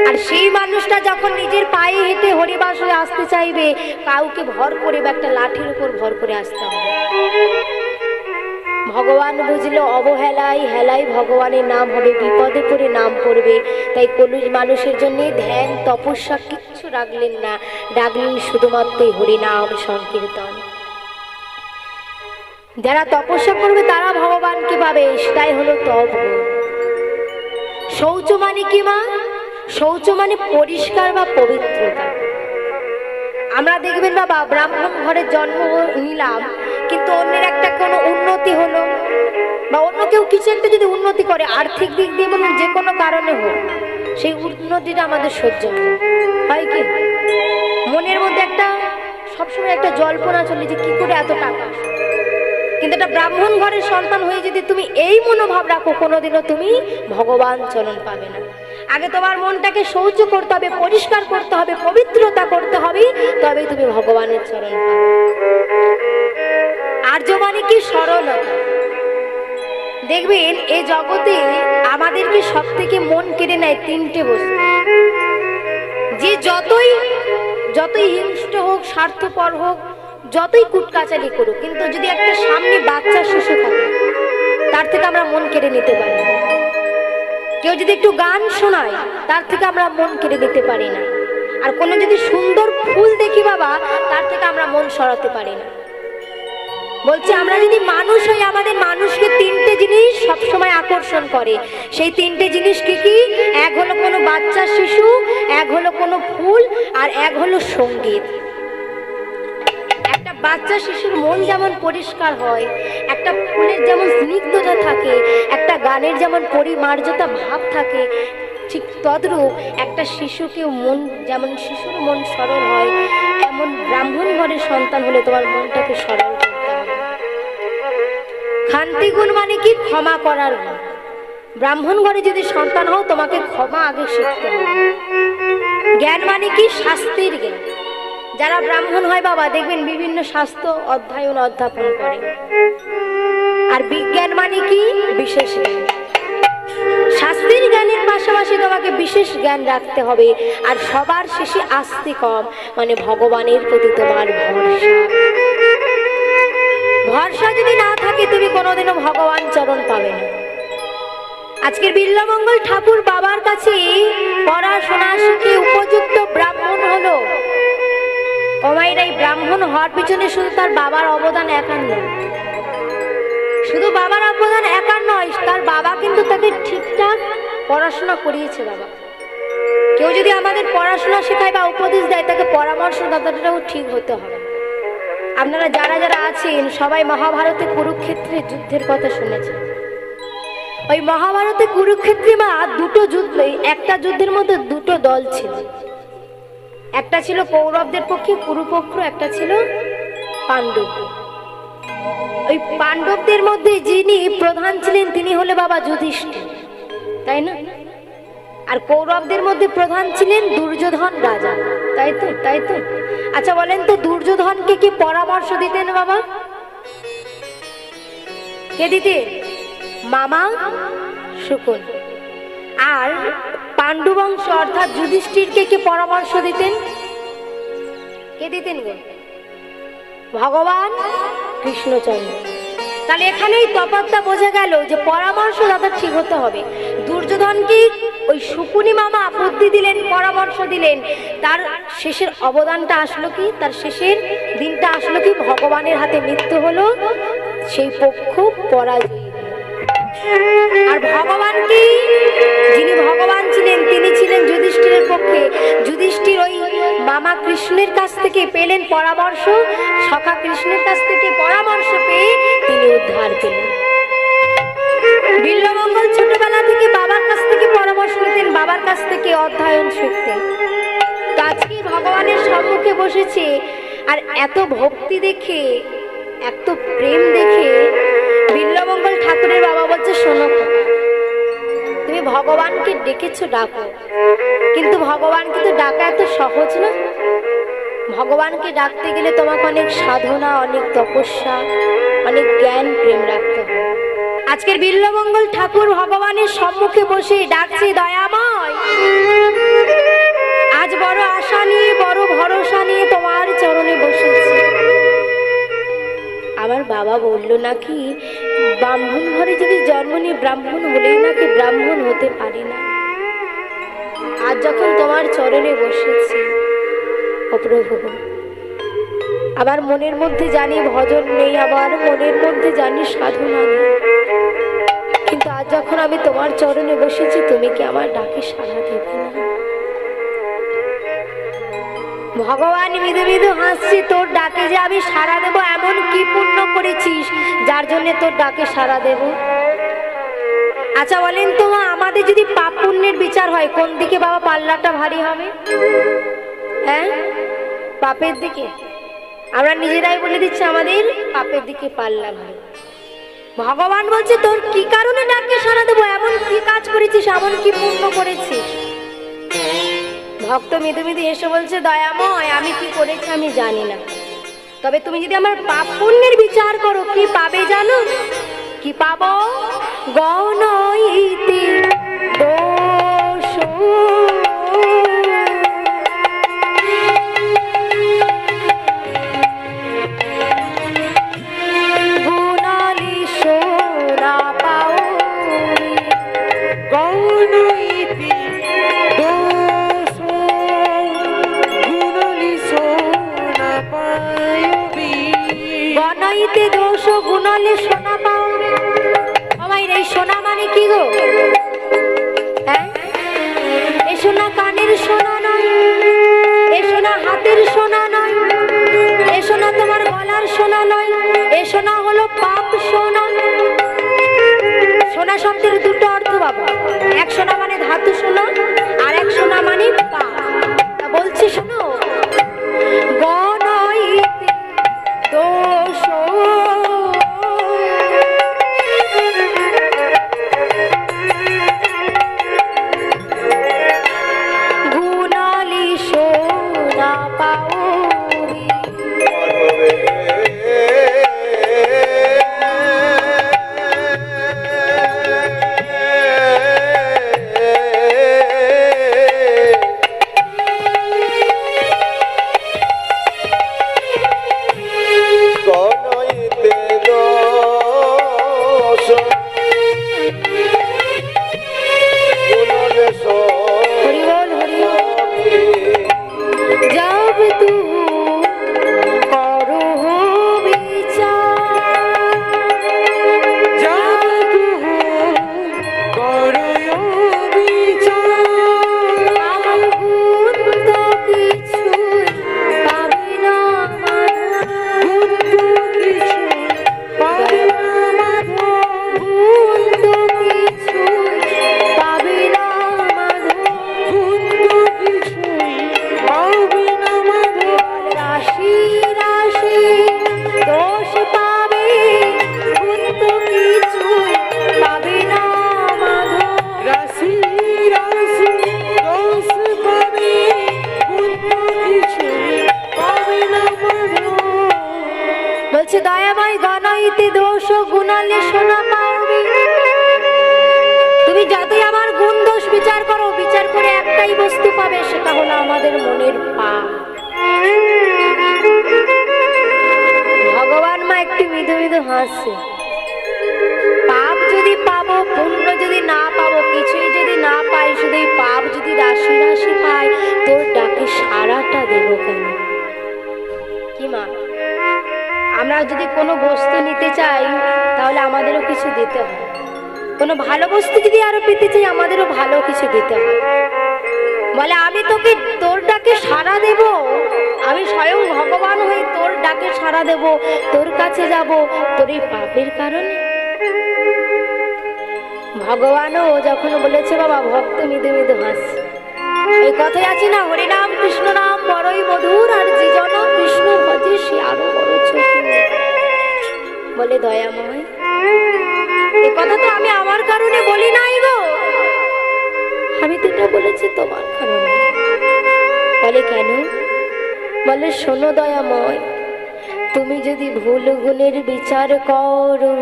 আর সেই মানুষটা যখন নিজের পায়ে হেঁটে হরিবাসরে আসতে চাইবে, কাউকে ভর করে বা একটা লাঠির উপর ভর করে আসতে হবে। ভগবান বুঝলো অবহেলায় হেলায় ভগবানের নাম হবে, বিপদে পড়ে নাম পড়বে। তাই কলুষ মানুষের জন্য ধ্যান তপস্যা কিচ্ছু রাখলেন না, রাখলেন শুধুমাত্র হরিনাম সংকীর্তন। যারা তপস্যা করবে তারা ভগবানকে পাবে, সেটাই হলো তপ। শৌচ মানে কি মা? শৌচ মানে পরিষ্কার বা পবিত্রতা। আমরা দেখবেন বাবা, ব্রাহ্মণ ঘরে জন্ম নিলাম, কিন্তু অন্যের একটা কোনো উন্নতি হলো বা অন্য কেউ কিছু একটা যদি উন্নতি করে, আর্থিক দিক দিয়ে বলুন, যে কোনো কারণে হোক, সেই উন্নতিটা আমাদের সহ্য হয় কি? মনের মধ্যে একটা সবসময় একটা জল্পনা চলে যে কি করে এত টাকা। কিন্তু একটা ব্রাহ্মণ ঘরের সন্তান হয়ে যদি তুমি এই মনোভাব রাখো, কোনোদিনও তুমি ভগবান চরণ পাবে না। আগে তোমার মনটাকে শৌচ করতে হবে, পরিষ্কার করতে হবে, পবিত্রতা করতে হবে, তবে তুমি ভগবানের চরণ পাবে। আর্য মানে কি? সরলতা। দেখবেন এই জগতে আমাদেরকে সব থেকে মন কেড়ে নেয় তিনটে বস্তু। যে যতই হিংস্র হোক, স্বার্থপর হোক, যতই কুটকাচালি করুক, কিন্তু যদি একটা সামনে বাচ্চা শিশু থাকে, তার থেকে আমরা মন কেড়ে নিতে পারি। কেউ যদি একটু গান শোনায়, তার থেকে আমরা মন কেড়ে নিতে পারি না। আর কোনো যদি সুন্দর ফুল দেখি বাবা, তার থেকে আমরা মন সরাতে পারি না। বলছি আমরা যদি মানুষ হই, আমাদের মানুষকে তিনটে জিনিস সবসময় আকর্ষণ করে। সেই তিনটে জিনিস কি কি? এক হলো কোনো বাচ্চা শিশু, এক হলো কোনো ফুল, আর এক হলো সঙ্গীত। একটা বাচ্চা শিশুর মন যেমন পরিষ্কার হয়, একটা ফুলের যেমন স্নিগ্ধতা থাকে, একটা গানের যেমন পরিমার্যতা ভাব থাকে, ঠিক তদ্রূপ একটা শিশুকে মন, যেমন শিশুর মন সরল হয়, এমন ব্রাহ্মণ ঘরের সন্তান হলে তোমার মনটাকে সরল করতে হবে। শান্তি গুণ মানে কি? ক্ষমা করার গুণ। ব্রাহ্মণ ঘরে যদি সন্তান হও, তোমাকে ক্ষমা আগে শিখতে হবে। জ্ঞান মানে কি? শাস্ত্রের জ্ঞান। যারা ব্রাহ্মণ হয় বাবা, দেখবেন বিভিন্ন শাস্ত্র অধ্যয়ন অধ্যাপন করে। আর বিজ্ঞান মানে কি? বিশেষ জ্ঞান। শাস্ত্রের জ্ঞানের পাশাপাশি তোমাকে বিশেষ জ্ঞান রাখতে হবে। আর সবার শেষে আস্তিকম মানে ভগবানের প্রতি তোমার ভরসা। ভরসা যদি না থাকে, তুমি কোনোদিনও ভগবান চরণ পাবে না। আজকের বিল্লমঙ্গল ঠাকুর বাবার কাছে পড়াশোনা শিখে উপযুক্ত ব্রাহ্মণ হলো। ও মায়ের, এই ব্রাহ্মণ হওয়ার পিছনে শুধু তার বাবার অবদান একার নয়, শুধু বাবার অবদান একার নয়, তার বাবা কিন্তু তাকে ঠিকঠাক পড়াশোনা করিয়েছে। বাবা কেউ যদি আমাদের পড়াশোনা শেখায় বা উপদেশ দেয়, তাকে পরামর্শদাতাটাও ঠিক হতে হবে। আপনারা যারা যারা আছেন সবাই মহাভারতে কুরুক্ষেত্রের যুদ্ধের কথা শুনেছেন। ওই মহাভারতে কুরুক্ষেত্রে মা দুটো যুদ্ধ, একটা যুদ্ধের মধ্যে দুটো দল ছিল। একটা ছিল কৌরবদের পক্ষে কুরুপক্ষ, একটা ছিল পাণ্ডব। ওই পাণ্ডবদের মধ্যে যিনি প্রধান ছিলেন তিনি হলে বাবা যুধিষ্ঠির, তাই না? আর কৌরবদের মধ্যে প্রধান ছিলেন দুর্যোধন রাজা, তাই তো? তাই তো? আচ্ছা বলেন তো, দুর্যোধনকে কি পরামর্শ দিতেন বাবা? কে দিতেন? মামা শকুন। আর পাণ্ডুবংশ অর্থাৎ যুধিষ্ঠিরকে কে পরামর্শ দিতেন? কে দিতেন গো? ভগবান কৃষ্ণচন্দ্র। তাহলে এখানেই তফাৎটা বোঝা গেল যে পরামর্শ দাদা ঠিক হতে হবে। দুর্যোধনকে ওই শকুনি মামা বুদ্ধি দিলেন, পরামর্শ দিলেন, তার শেষের অবদানটা আসলো কি? তার শেষের দিনটা আসলো কি? ভগবানের হাতে মৃত্যু হলো, সেই পক্ষ পরাজয়। আর ভগবান কি? যিনি ভগবান ছিলেন তিনি ছিলেন যুধিষ্ঠিরের পক্ষে। যুধিষ্ঠির ওই মামা কৃষ্ণের কাছ থেকে পেলেন পরামর্শ, সখা কৃষ্ণের কাছ থেকে পরামর্শ পেয়ে তিনি উদ্ধার পেলেন। বিল্লমঙ্গল ছোটবেলা থেকে বাবার কাছ থেকে পরামর্শ নিতেন, বাবার কাছ থেকে অধ্যয়ন শিখতেন। তো আজকে ভগবানের সম্মুখে বসেছে, আর এত ভক্তি দেখে, এত প্রেম দেখে বিল্লমঙ্গল ঠাকুরের বাবা বলছে, শোনো, তুমি ভগবানকে ডেকেছো, ডাকো। কিন্তু ভগবানকে তো ডাকা এত সহজ না। ভগবানকে ডাকতে গেলে তোমাকে অনেক সাধনা, অনেক তপস্যা, অনেক জ্ঞান, প্রেম রাখতে হবে। আজকের বিল্লমঙ্গল ঠাকুর ভগবানের সম্মুখে বসে ডাকছে, দয়াময় আজ বড় আশা নিয়ে বড় ভরসা নিয়ে তোমার চরণে বসেছি। আমার বাবা বলল নাকি ব্রাহ্মণ ঘরে যদি জন্ম নিয়ে ব্রাহ্মণ হলেই নাকি ব্রাহ্মণ হতে পারি না। আজ যখন তোমার চরণে বসেছি ও প্রভু, আমার মনের মধ্যে জানি ভজন নেই, আমার মনের মধ্যে জানি সাধনা নেই, কিন্তু আজ যখন আমি তোমার চরণে বসেছি তুমি কি আমার ডাকে সাড়া দেবে না? ভগবান মৃদু মৃদু হাসছে, তোর ডাকে যে আমি সাড়া দেব এমন কি পুণ্য করেছিস যার জন্য তোর ডাকে সাড়া দেব? আচ্ছা বলেন তো মা, আমাদের যদি পাপ পুণ্যের বিচার হয় কোন দিকে বাবা পাল্লাটা ভারী হবে? হ্যাঁ, পাপের দিকে। আমরা নিজেরাই বলে দিচ্ছি আমাদের পাপের দিকে পাল্লা ভারী। ভগবান বলছে তোর কি কারণে ডাকে সাড়া দেবো, এমন কি কাজ করেছিস, এমন কি পুণ্য করেছিস? ভক্ত মৃদু মৃদু এসে বলছে, দয়াময় আমি কি করেছি আমি জানি না, তবে তুমি যদি আমার পাপ পুণ্যের বিচার করো কি পাবে জানো? কি পাবো? গণইতি দোষ গুণালি সোনা পাও, গণইতি দোষ গুণলি সোনা পায়বি। গণইতি দোষ গুণালি সোনা পাও। এই সোনা মানে কি গো? হ্যাঁ, এই সোনা কানের সোনা নয়, এই সোনা হাতের সোনা নয়, এই সোনা তোমার গলার সোনা নয়, এই সোনা হলো পাপ সোনা। সোনা শব্দের দুটো অর্থ বাবা, এক সোনা মানে ধাতু সোনা আর এক সোনা মানে পাপ। তা বলছি শোনো, গণইতি দোষ বলছে, দয়াময় গণইতি দোষ গুণালে সোনা পাওবি। তুমি যতই আমার গুণ দোষ বিচার করো, বিচার করে একটাই বস্তু পাবে, সেটা হলো আমাদের মনের পাপ। ভগবান মা একটু মৃদু মৃদু হাসছে। পাপ যদি পাবো, পুণ্য যদি না পাবো, কিছুই যদি না পাই, শুধু এই পাপ যদি রাশি রাশি পাই, তোর ডাকে সারাটা দেবো কেন? কি মা, আমরা যদি কোনো বস্তু নিতে চাই তাহলে আমাদেরও কিছু দিতে হয়, কোনো ভালো বস্তু যদি আরো পেতে চাই আমাদেরও ভালো কিছু দিতে হয়। বলে আমি তোকে তোর ডাকে সাড়া দেব, আমি স্বয়ং ভগবান হয়ে তোর ডাকে সাড়া দেব, তোর কাছে যাব তোর এই পাপের কারণে। ভগবানও যখন বলেছে বাবা, ভক্ত মৃদু মৃদু হাসছে। এই কথাই আছে না, হরিনাম কৃষ্ণ নাম বড়ই মধুর, আর যে জন কৃষ্ণ ভজে সে আরো বড় চতুর। বলে দয়াময়, এ কথা তো আমি আমার কারণে বলি নাই গো, আমি তো এটা বলেছি তোমার কারণে। বলে কেন? বলে শোনো দয়াময়, তুমি যদি ভুল গুণের বিচার করো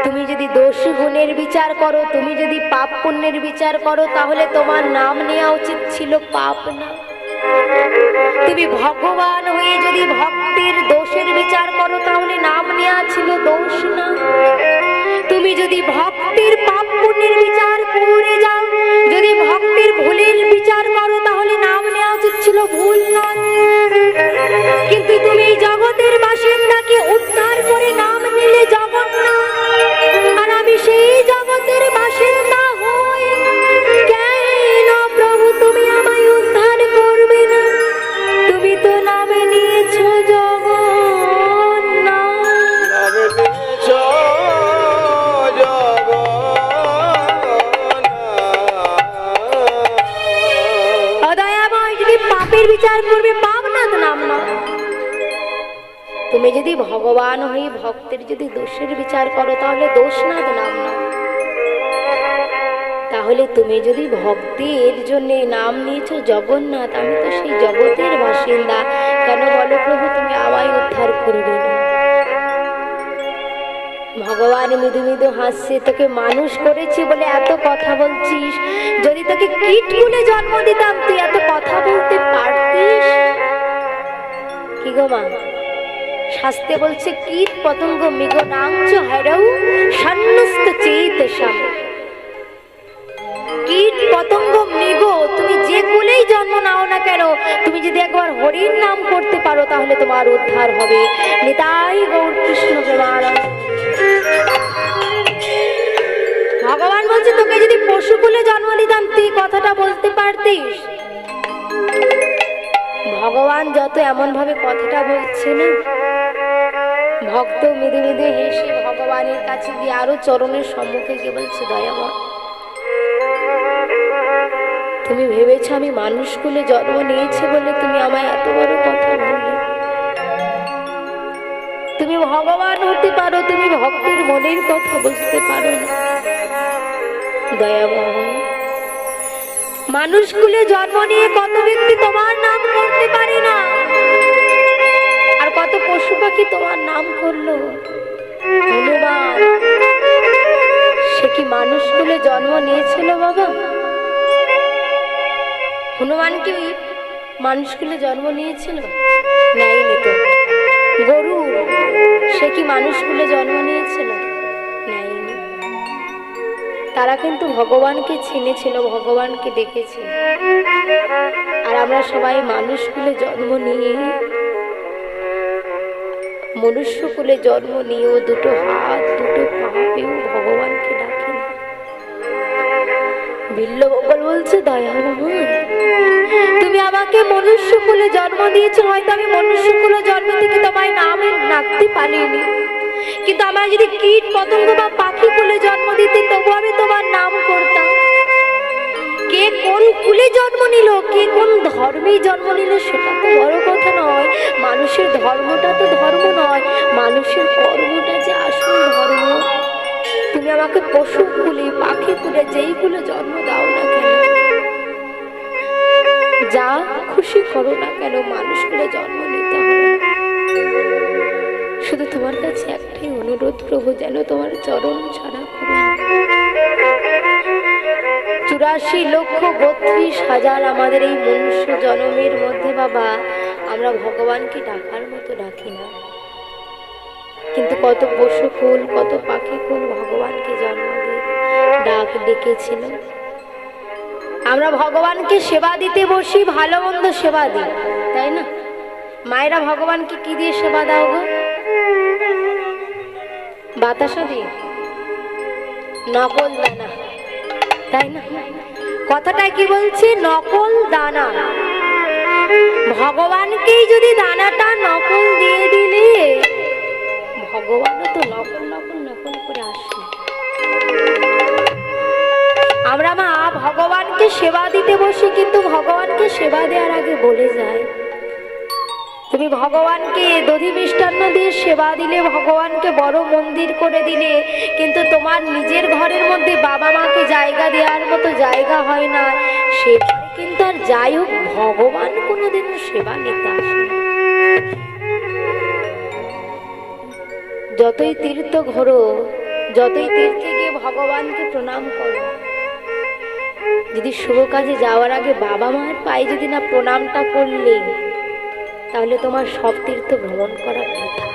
তুমি যদি দোষ গুণের বিচার করো, তুমি যদি পাপ পুণ্যের বিচার করো, তাহলে তোমার নাম নেওয়া উচিত ছিল পাপ না। তুমি ভগবান হয়ে যদি ভক্তের দোষের বিচার করো, তাহলে নাম নেওয়া ছিল দোষ না। তুমি যদি ভক্তের পাপ পুণ্যের বিচার করে যাও, যদি ভক্তের ভুলের বিচার করো, তাহলে নাম নেওয়া উচিত ছিল ভুল না। কিন্তু তুমি জগতের বাসিন্দাকে উদ্ধার করে নাম নিলে জগন্নাথ, আর আমি সেই জগতের বাসিন্দা হই, কেন প্রভু তুমি আমায় উদ্ধার করবে না? তুমি তো নামে নিয়েছো জগন্নাথ। নামে নিয়েছ জগন্নাথ। অদয়াময়, যদি পাপের বিচার করবে পাপ না তো নাম না। তুমি যদি ভগবান হয়ে ভক্তের যদি দোষের বিচার করো, তাহলে দোষ না তো নাম না। তাহলে তুমি যদি ভক্তের জন্য নাম নিয়েছো জগন্নাথ, আমি তো সেই জগতের বাসিন্দা, কেন বলো প্রভু তুমি আমায় উদ্ধার করবে না? ভগবান মৃদু মৃদু হাসছে, তোকে মানুষ করেছি বলে এত কথা বলছিস, যদি তোকে কীট কুলে জন্ম দিতাম তুই এত কথা বলতে পারতিস? কি গো মা, শাস্তে বলছে কীট পতঙ্গ মৃগ নাঞ্চ হারাও সন্ন্যস্ত চেতসাম। কীট পতঙ্গ মৃগ তুমি যে কুলেই জন্ম নাও না কেন, তুমি যদি একবার হরির নাম করতে পারো, তাহলে তোমার উদ্ধার হবে। নিতাই গৌর কৃষ্ণ প্রেমানন্দ। ভগবান বলছে তোকে যদি পশু কুলে জন্ম দিতাম তুই কথাটা বলতে পারতিস? ভগবান যত এমন ভাবে কথাটা বলছে না, ভক্ত মৃদু মৃদু হেসে ভগবানের কাছে গিয়ে আরো চরণের সম্মুখে গিয়ে বলছে, দয়াময় তুমি ভেবেছ আমি মানুষ কুলে জন্ম নিয়েছি বলে তুমি আমায় এত বড় কথা বললে? তুমি ভগবান হতে পারো, তুমি ভক্তের মনের কথা বুঝতে পারো না। দয়াময়, মানুষ কুলে জন্ম নিয়ে কত ব্যক্তি তোমার নাম করতে পারে না, আর কত পশু পাখি তোমার নাম করলো। হনুমান সে কি মানুষ কুলে জন্ম নিয়েছিল বাবা? হনুমান কি মানুষ কুলে জন্ম নিয়েছিল? নেয়নি তো। গরু সে কি মানুষ কুলে জন্ম নিয়েছিল? নেয়নি। তারা কিন্তু ভগবানকে চিনেছিল, ভগবানকে দেখেছে। আর আমরা সবাই মানুষ কুলে জন্ম নিয়ে, মনুষ্য কুলে জন্ম নিয়েও দুটো হাত দুটো পা পেয়েও ভগবানকে ডাকে না। বিল্লবগল বলছে, দয়াময় তুমি আমাকে মনুষ্য কুলে জন্ম দিয়েছো, হয়তো আমি মনুষ্য কুলে জন্ম থেকে তোমায় নামে ডাকতে পারিনি, কিন্তু আমার যদি কীট পতঙ্গ বা পাখি কুলে জন্ম দিতে, তবু আমি তোমার নাম করতাম। কে কোন কুলে জন্ম নিল, কে কোন ধর্মে জন্ম নিল, সেটা তো বড় কথা নয়। মানুষের ধর্মটা তো ধর্ম নয়, মানুষের কর্মটা যে আসল ধর্ম। তুমি আমাকে পশু কুলে পাখি কুলে যেই কুলে জন্ম দাও না কেন, যা খুশি করো না কেন, মানুষ কুলে জন্ম নিতে হবে না। শুধু তোমার কাছে একটাই অনুরোধ প্রভু, যেন তোমার চরণ ছাড়া করো। 84,32,000 আমাদের এই মনুষ্য জন্মের মধ্যে বাবা আমরা ভগবানকে ডাকার মতো ডাকি না, কিন্তু কত পশু কুল কত পাখি কুল ভগবানকে জন্ম দিয়ে ডাক ডেকেছিল। আমরা ভগবানকে সেবা দিতে বসি, ভালো মন্দ সেবা দিই, তাই না? মায়েরা ভগবানকে কি দিয়ে সেবা দাও গো? বাতাসা দিয়ে, নকল দানা, তাই না? কথাটা কি বলছে? নকল দানা। ভগবানকেই যদি দানাটা নকল দিয়ে দিলে, ভগবানও তো নকল নকল নকল করে আসবে। আমরা মা ভগবানকে সেবা দিতে বসি, কিন্তু ভগবানকে সেবা দেওয়ার আগে বলে যায়, তুমি ভগবানকে দধি মিষ্টান্ন দিয়ে সেবা দিলে, ভগবানকে বড় মন্দির করে দিলে, কিন্তু তোমার নিজের ঘরের মধ্যে বাবা মাকে জায়গা দেওয়ার মতো জায়গা হয় না, সে কিন্তু আর যাই হোক ভগবান কোনোদিনও সেবা নিতে আসে না। যতই তীর্থ ঘোরো, যতই তীর্থে গিয়ে ভগবানকে প্রণাম করো, যদি শুভ কাজে যাওয়ার আগে বাবা মায়ের পায়ে যদি না প্রণামটা করলে, তাহলে তোমার সব তীর্থ ভ্রমণ করা বৃথা।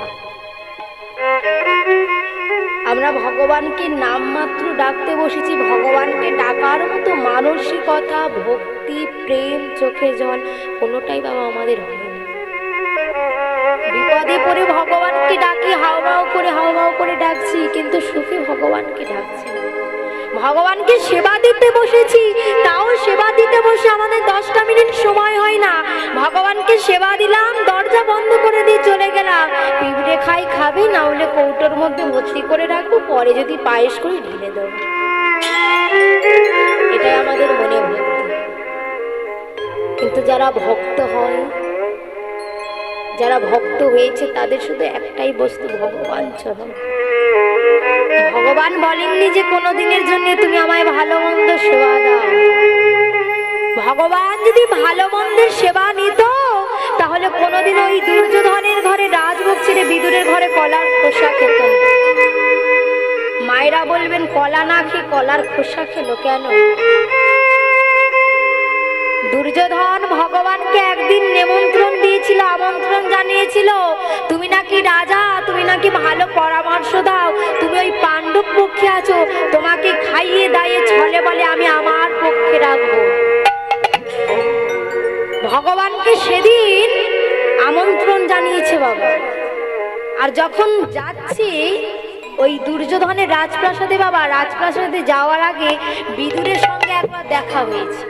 আমরা ভগবানকে নামমাত্র ডাকতে বসেছি, ভগবানকে ডাকার মতো মানসিকতা, ভক্তি, প্রেম, চোখে জল কোনোটাই বাবা আমাদের হয়নি। বিপদে পড়ে ভগবানকে ডাকি, হাওমাও করে ডাকছি, কিন্তু সুখে ভগবানকে ডাকছি না। ভগবানকে সেবা দিতে বসেছি, তাও সেবা দিতে বসে আমাদের 10টা মিনিট সময় হয় না। ভগবানকে সেবা দিলাম, দরজা বন্ধ করে দিয়ে চলে গেলাম। পিঁপড়ে খাই খাবে, না হলে কৌটোর মধ্যে ভর্তি করে রাখবো, পরে যদি পায়েস করে ঢেলে দেবো। এটাই আমাদের মনে ভক্তি। কিন্তু যারা ভক্ত হয়, যারা ভক্ত হয়েছে, তাদের শুধু একটাই বস্তু, ভগবান চরণ। ভগবান বলেননি যে কোনোদিনের জন্য তুমি আমায় ভালো মন্দ সেবা দাও। ভগবান যদি ভালো মন্দের সেবা নিত, তাহলে কোনোদিন ওই দুর্যোধনের ঘরে রাজভোগ ছেড়ে বিদুরের ঘরে কলার খোসা খেত না। মায়েরা বলবেন কলা না খেয়ে কলার খোসা খেলো কেন? দুর্যোধন ভগবানকে একদিন নিমন্ত্রণ দিয়েছিল, আমন্ত্রণ জানিয়েছিল, তুমি নাকি রাজা, তুমি নাকি ভালো পরামর্শ দাও, তুমি ওই পাণ্ডব পক্ষে আছো, তোমাকে খাইয়ে দাইয়ে ছলে বলে আমি আমার পক্ষে রাখবো। ভগবানকে সেদিন আমন্ত্রণ জানিয়েছে বাবা। আর যখন যাচ্ছি ওই দুর্যোধনের রাজপ্রাসাদে, বাবা রাজপ্রাসাদে যাওয়ার আগে বিদুরের সঙ্গে একবার দেখা হয়েছে।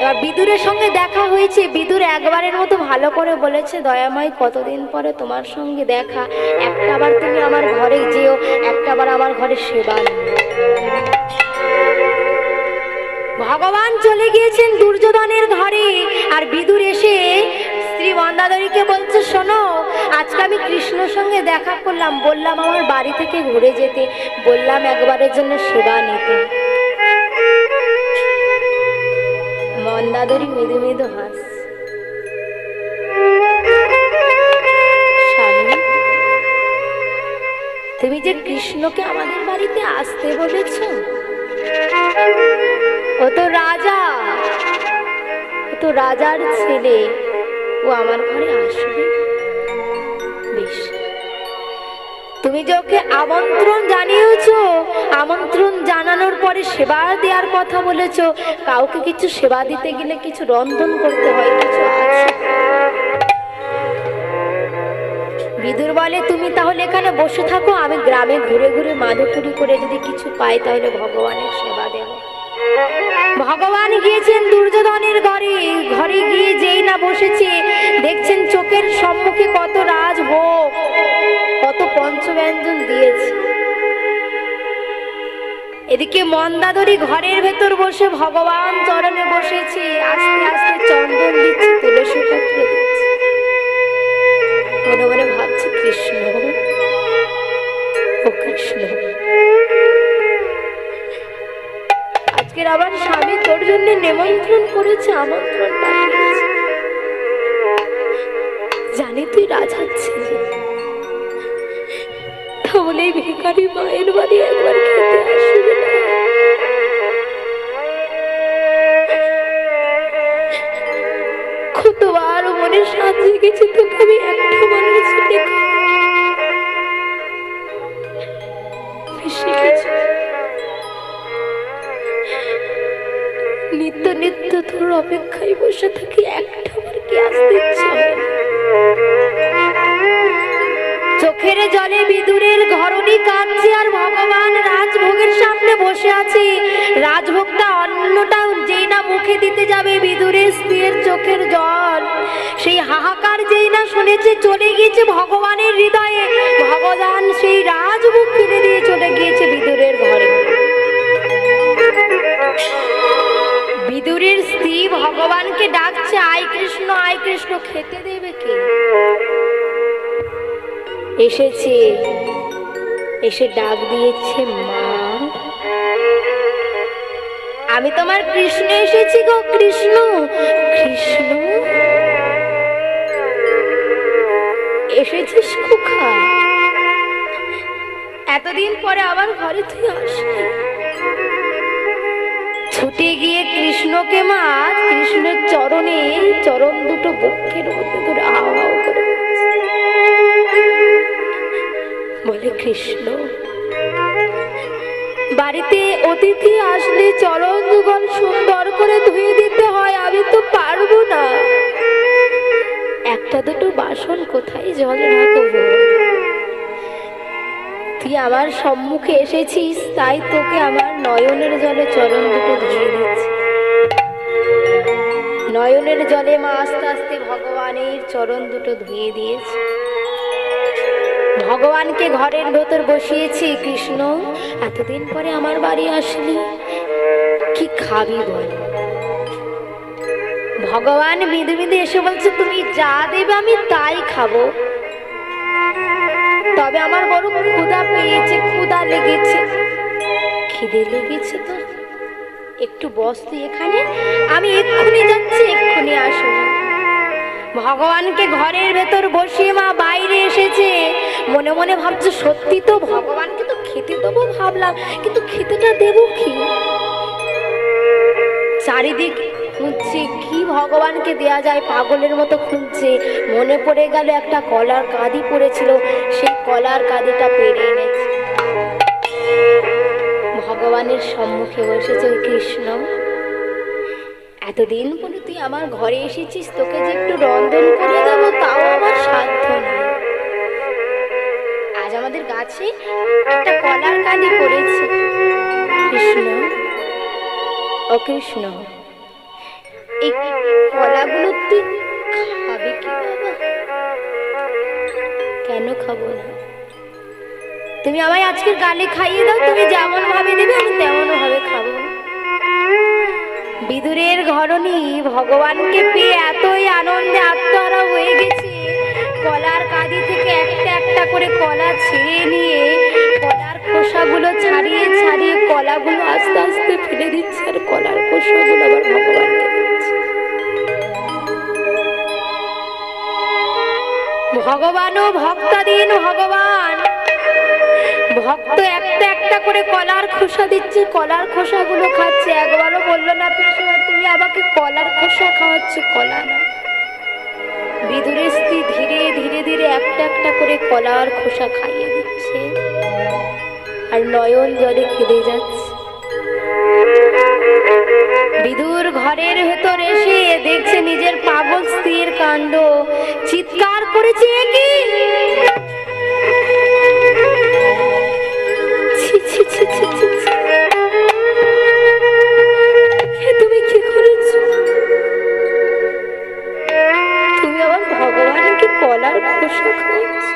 এবার বিদুরের সঙ্গে দেখা হয়েছে, বিদুর একবারের মতো ভালো করে বলেছে, দয়াময় কতদিন পরে তোমার সঙ্গে দেখা, একটাবার তুমি আমার ঘরে যেও, একটাবার আমার ঘরে সেবা নিও। ভগবান চলে গিয়েছেন দুর্যোধনের ঘরে, আর বিদুর এসে স্ত্রী মন্দাদরীকে বলছে, শোনো আজকে আমি কৃষ্ণর সঙ্গে দেখা করলাম, বললাম আমার বাড়ি থেকে ঘুরে যেতে, বললাম একবারের জন্য সেবা নিতে। মন্দাদরী মৃদু মৃদু হাস, স্বামী তুমি যে কৃষ্ণকে আমাদের বাড়িতে আসতে বলেছ, ও তো রাজা, ও তো রাজার ছেলে, ও আমার ঘরে আসবে? বেশ, তুমি যে ওকে আমন্ত্রণ জানিয়েছ, আমন্ত্রণ জানানোর পরে সেবা দেওয়ার কথা বলেছ, কাউকে কিছু সেবা দিতে গেলে কিছু রন্ধন করতে হয়, কিছু আছে। বিদুর বলে তুমি তাহলে এখানে বসে থাকো, আমি গ্রামে ঘুরে ঘুরে মাধুপুরি করে যদি কিছু পাই তাহলে ভগবানের সেবা দেব। ভগবান গিয়েছেন দুর্যোধনের ঘরে, ঘরে গিয়ে যেই না বসেছে, দেখছেন চোখের সম্মুখে কত রাজভোগ, কত পঞ্চব্যঞ্জন দিয়েছে। এদিকে মন্দাদরী ঘরের ভেতর বসে ভগবান চরণে বসেছে, আস্তে আস্তে চন্দন দিচ্ছে, তুলসী পত্র দিচ্ছে, মনে মনে ভাবছে কৃষ্ণ, ও কৃষ্ণ, আজকের আবার স্বামী তোর জন্য নিমন্ত্রণ করেছে, আমন্ত্রণ পাঠিয়েছে, জানি তুই রাজার ছেলে, তাহলে ভিখারি মায়ের বাড়ি একবার খেতে আসবে না? কতবার মনে সাজিয়ে গেছি তোকে আমি একটা মানুষ নিত্য নিত্য তোর অপেক্ষায় বসে থাকি, একটা বার কি আসতে ইচ্ছা হয়? চোখের জলে বিদুরের ঘরণী কাঁদছে, আর ভগবান রাজভোগের সামনে বসে আছে। রাজভোগটা অন্নটা যেই না মুখে দিতে যাবে, বিদুরের স্ত্রীর চোখের জল, সেই হাহাকার যেই না শুনেছে, চলে গিয়েছে ভগবানের হৃদয়ে। ভগবান সেই রাজভোগ কিনে দিয়ে চলে গিয়েছে বিদুরের ঘরে। বিদুরের স্ত্রী ভগবানকে ডাকছে, আয় কৃষ্ণ, আয় কৃষ্ণ, খেতে দেবে কে? এসেছে, এসে ডাক দিয়েছে, মা আমি তোমার কৃষ্ণ এসেছি গো, কৃষ্ণ। কৃষ্ণ এসেছিস খোকা? এতদিন পরে আবার ঘরে তুই আসলি। ছুটে গিয়ে কৃষ্ণকে মা কৃষ্ণের চরণে চরণ দুটো বক্ষের মধ্যে ধরে হাও হাও করে বলে, কৃষ্ণ বাড়িতে অতিথি আসলে চরণ যুগল সুন্দর করে ধুয়ে দিতে হয়, আমি তো পারবো না। একটা দুটো বাসন কোথায় জল রাখবো? তুই আমার সম্মুখে এসেছিস, তাই তোকে আমার নয়নের জলে চরণ দুটো ধুয়ে দিচ্ছি। নয়নের জলে মা আস্তে আস্তে ভগবানের চরণ দুটো ধুয়ে দিয়েছে। ভগবানকে ঘরের ভেতর বসিয়েছি। কৃষ্ণ এতদিন পরে আমার বাড়ি আসলি, কি খাবি বল? ভগবান বিঁধে বিঁধে এসে বলছে, তুমি যা দেবে আমি তাই খাবো, তবে আমার বড় ক্ষুধা পেয়েছে, ক্ষুধা লেগেছে। খিদে লেগেছে তো একটু বস তুই এখানে, আমি এক্ষুনি যাচ্ছি, এক্ষুনি আসবো। ভগবানকে ঘরের ভেতর বসিয়ে মা বাইরে এসেছে। মনে মনে ভাবছে, সত্যি তো ভগবানকে তো খেতে দেবো ভাবলাম, কিন্তু খেতেটা দেবো কি? চারিদিক খুঁজছে কি ভগবানকে দেয়া যায়, পাগলের মতো খুঁজছে। মনে পড়ে গেল একটা কলার কাঁদি পড়েছিল, সেই কলার কাঁদিটা পেরে এনেছে। ভগবানের সম্মুখে বসেছে। কৃষ্ণ এতদিন পরে তুই আমার ঘরে এসেছিস, তোকে যে একটু রন্ধন করে দেবো তাও আমার সাধ্য নেই। আজ আমাদের গাছে একটা কলার কাঁদি পড়েছে। কৃষ্ণ ও কৃষ্ণ, এই কলাগুলো তুই খাবে কি বাবা? কেন খাবো না? তুমি আমায় আজকে গালে খাইয়ে দাও, তুমি যেমন ভাবে দেবে আমি তেমন ভাবে খাবো। বিদুরের ঘরণী ভগবানকে পেয়ে এতই আনন্দে আত্মহারা হয়ে গেছে, কলার কাঁদি থেকে একটা একটা করে কলা ছিঁড়ে নিয়ে কলার খোসাগুলো ছাড়িয়ে ছাড়িয়ে কলাগুলো আস্তে আস্তে ফেলে দিচ্ছে, আর কলার খোসাগুলো আবার ভগবানকে দিচ্ছে। ভগবানও ভক্তাধীন ভগবান, ভক্ত একটা একটা করে কলার খোসা দিচ্ছে, কলার খোসাগুলো খাচ্ছে। একবারও বললো না তুমি আমাকে কলার খোসা খাওয়াচ্ছ, কলা না। বিদুরের স্ত্রী ধীরে ধীরে ধীরে একটা একটা করে কলার খোসা খাইয়ে দিচ্ছে, আর নয়ন জলে খেতে যাচ্ছে। বিদুর ঘরের ভেতর এসে দেখছে নিজের পাগল স্ত্রীর কাণ্ড, চিৎকার করেছে, কি তুমি কি করেছ? তুমি আমার ভগবানকে কলার খোসা খাওয়াচ্ছ।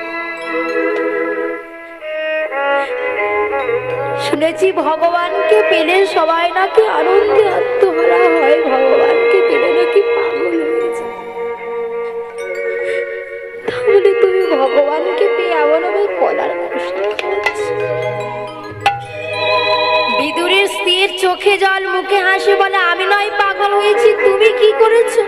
শুনেছি ভগবানকে পেলে সবাই নাকি আনন্দে আত্মহারা হয়, ভগবানকে পেলে নাকি পাগল হয়ে যায়। তাহলে তুমি ভগবানকে পেয়ে এমন হবে কলার খোসা খাওয়াচ্ছ। বিদুরের স্ত্রীর চোখে জল, মুখে হাসি, বলে, আমি নয় পাগল হয়েছি, তুমি কি করেছো?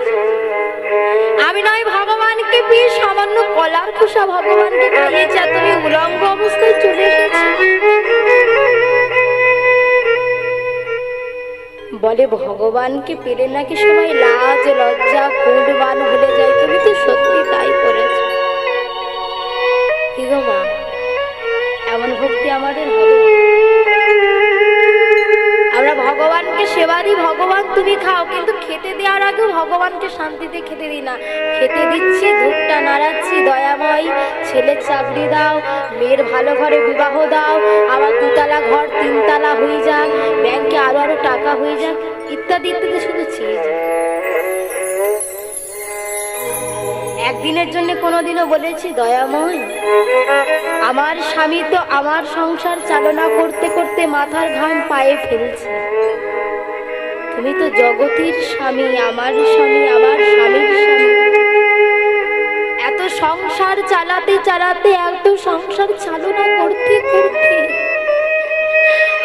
আমি নয় ভগবানকে পেয়ে সামান্য কলার খোসা ভগবানকে খাইয়েছি, আর তুমি উলঙ্গ অবস্থায় চলে এসেছো। বলে, ভগবানকে পেলে নাকি সবাই লাজ লজ্জা কুলবান ভুলে যায়, তুমি তো সত্যি তাই করেছো। কি গো মা, এমন ভক্তি আমাদের হবে? আমরা ভগবানকে সেবা দিই, ভগবান তুমি খাও, কিন্তু খেতে দেওয়ার আগেও ভগবানকে শান্তিতে খেতে দিই না। খেতে দিচ্ছি, ধূপটা নাড়াচ্ছি, দয়াময় ছেলের চাকরি দাও, মেয়ের ভালো ঘরে বিবাহ দাও, আমার 2 তলা ঘর 3 তলা হয়ে যাক, ব্যাংকে আরো আরো টাকা হয়ে যাক, ইত্যাদি ইত্যাদি শুধু চেয়ে যাক। একদিনের জন্য কোনোদিনও বলেছি, দয়াময় আমার স্বামী তো আমার সংসার চালনা করতে করতে মাথার ঘাম পায়ে ফেলছে, তুমি তো জগতের স্বামী, আমার স্বামী, আমার স্বামীর স্বামী। এত সংসার চালাতে চালাতে, এত সংসার চালনা করতে করতে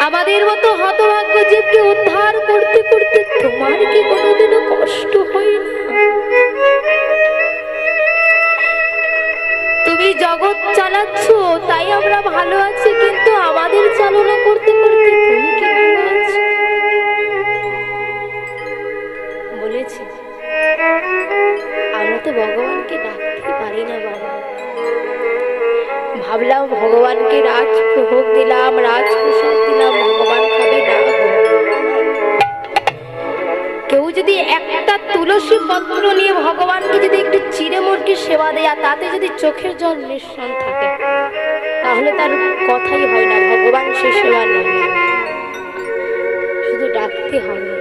আমাদের মতো হতভাগ্য জীবকে উদ্ধার করতে করতে তোমার কি কোনোদিনও কষ্ট হয় না? তুমি জগৎ চালাচ্ছ তাই আমরা ভালো আছি, কিন্তু আমাদের চালনা করতে করতে তুমি কি ভালো আছো? বলেছি আমরা তো ভগবানকে ডাকতে পারি না বাবা। ভাবলাম ভগবানকে রাজভোগ দিলাম, রাজপ্রসাদ দিলাম, ভগবান খাবে না। কেউ যদি একটা তুলসী পত্র নিয়ে ভগবানকে যদি একটু চিড়ে মুরগি সেবা দেয় আর তাতে যদি চোখের জল মিশ্রণ থাকে, তাহলে তার কথাই হয় না, ভগবান সে সেবা নেবে। শুধু ডাকতে হবে।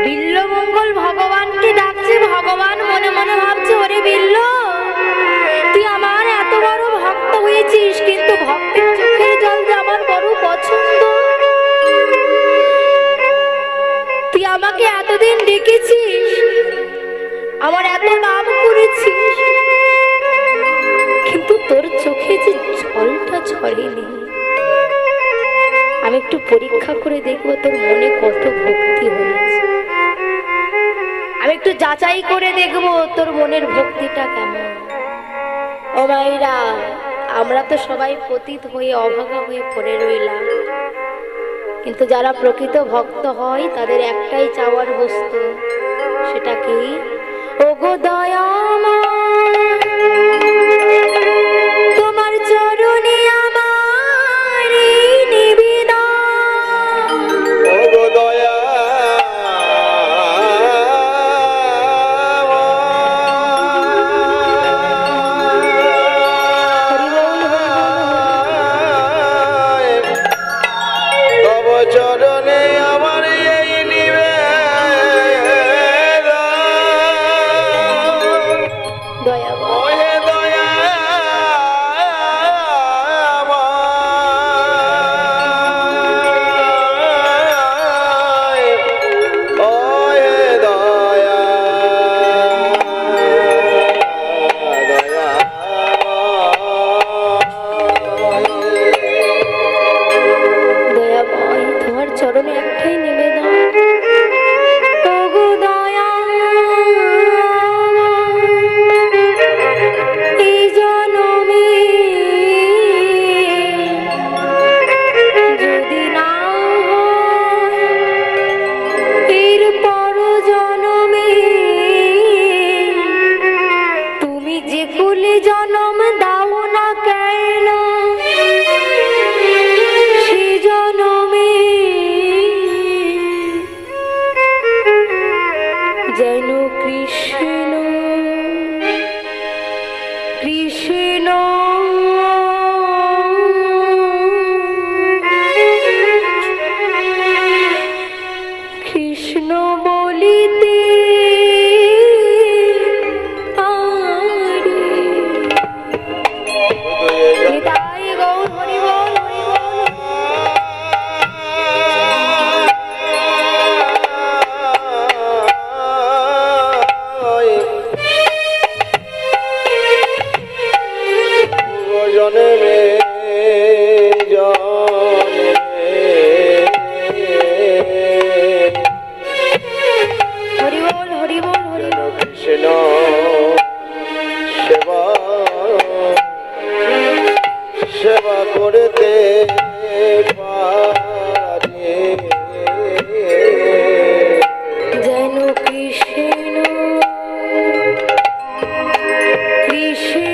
বিল্লমঙ্গল ভগবানকে ডাকছে, ভগবান মনে মনে ভাবছে ওরে বিল্ল, তুই আমার এত বড় ভক্ত হয়েছিস, কিন্তু ভক্তের চোখের জল যে আমার বড় পছন্দ। তুই আমাকে এতদিন ডেকেছিস, আমার এত নাম করেছিস, কিন্তু তোর চোখে যে জলটা ঝরেনি। আমি একটু পরীক্ষা করে দেখবো তোর মনে কত ভক্তি হয়েছে। আমি একটু যাচাই করে দেখবো তোর মনের ভক্তিটা কেমন। ও মায়েরা, আমরা তো সবাই পতিত হয়ে অভাগা হয়ে পড়ে রইলাম, কিন্তু যারা প্রকৃত ভক্ত হয় তাদের একটাই চাওয়ার বস্তু, সেটা কি? ওগো দয়াময়, তোমার চরণে আমার এই নিবেদন। ওগো দয়া চরণে আমার এই নিবেদন। দয়া ওহে দয়াময়, ওহে দয়া দয়াময়, তোমার চরণে একটাই নিবেদন। ওগো দয়াময়, এই জনমে যদি না হয়, এর পর জনমে তুমি যে কুলে জনম দাও না কেন, সে জনমে যেন কৃষ্ণ কৃষ্ণ কৃষ্ণ বলিতে পারি। নিতাই গৌর হরি বল, হরি বল। জনমে জনমে হরি বল, হরি বল, হরি বল। কৃষ্ণ সেবা সেবা করতে পারে, যেন কৃষ্ণ কৃষ্ণ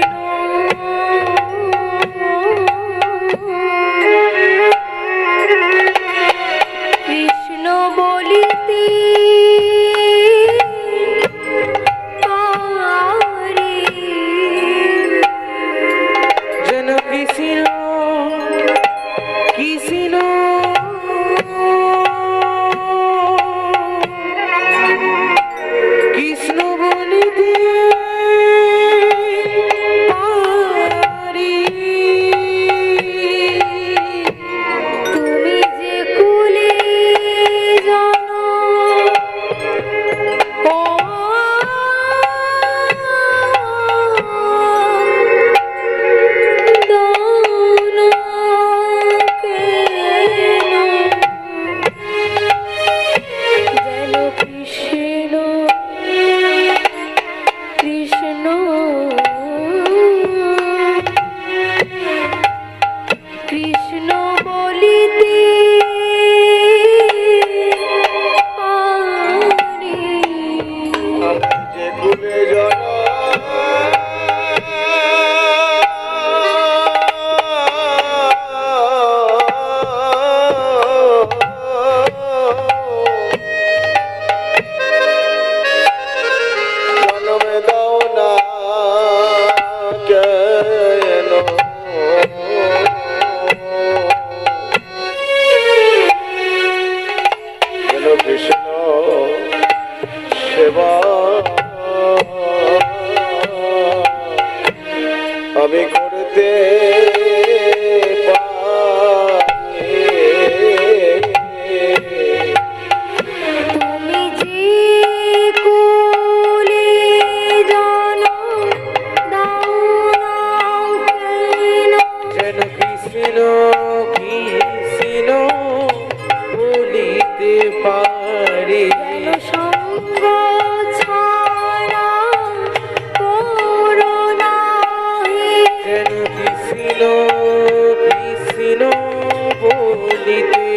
বলিতে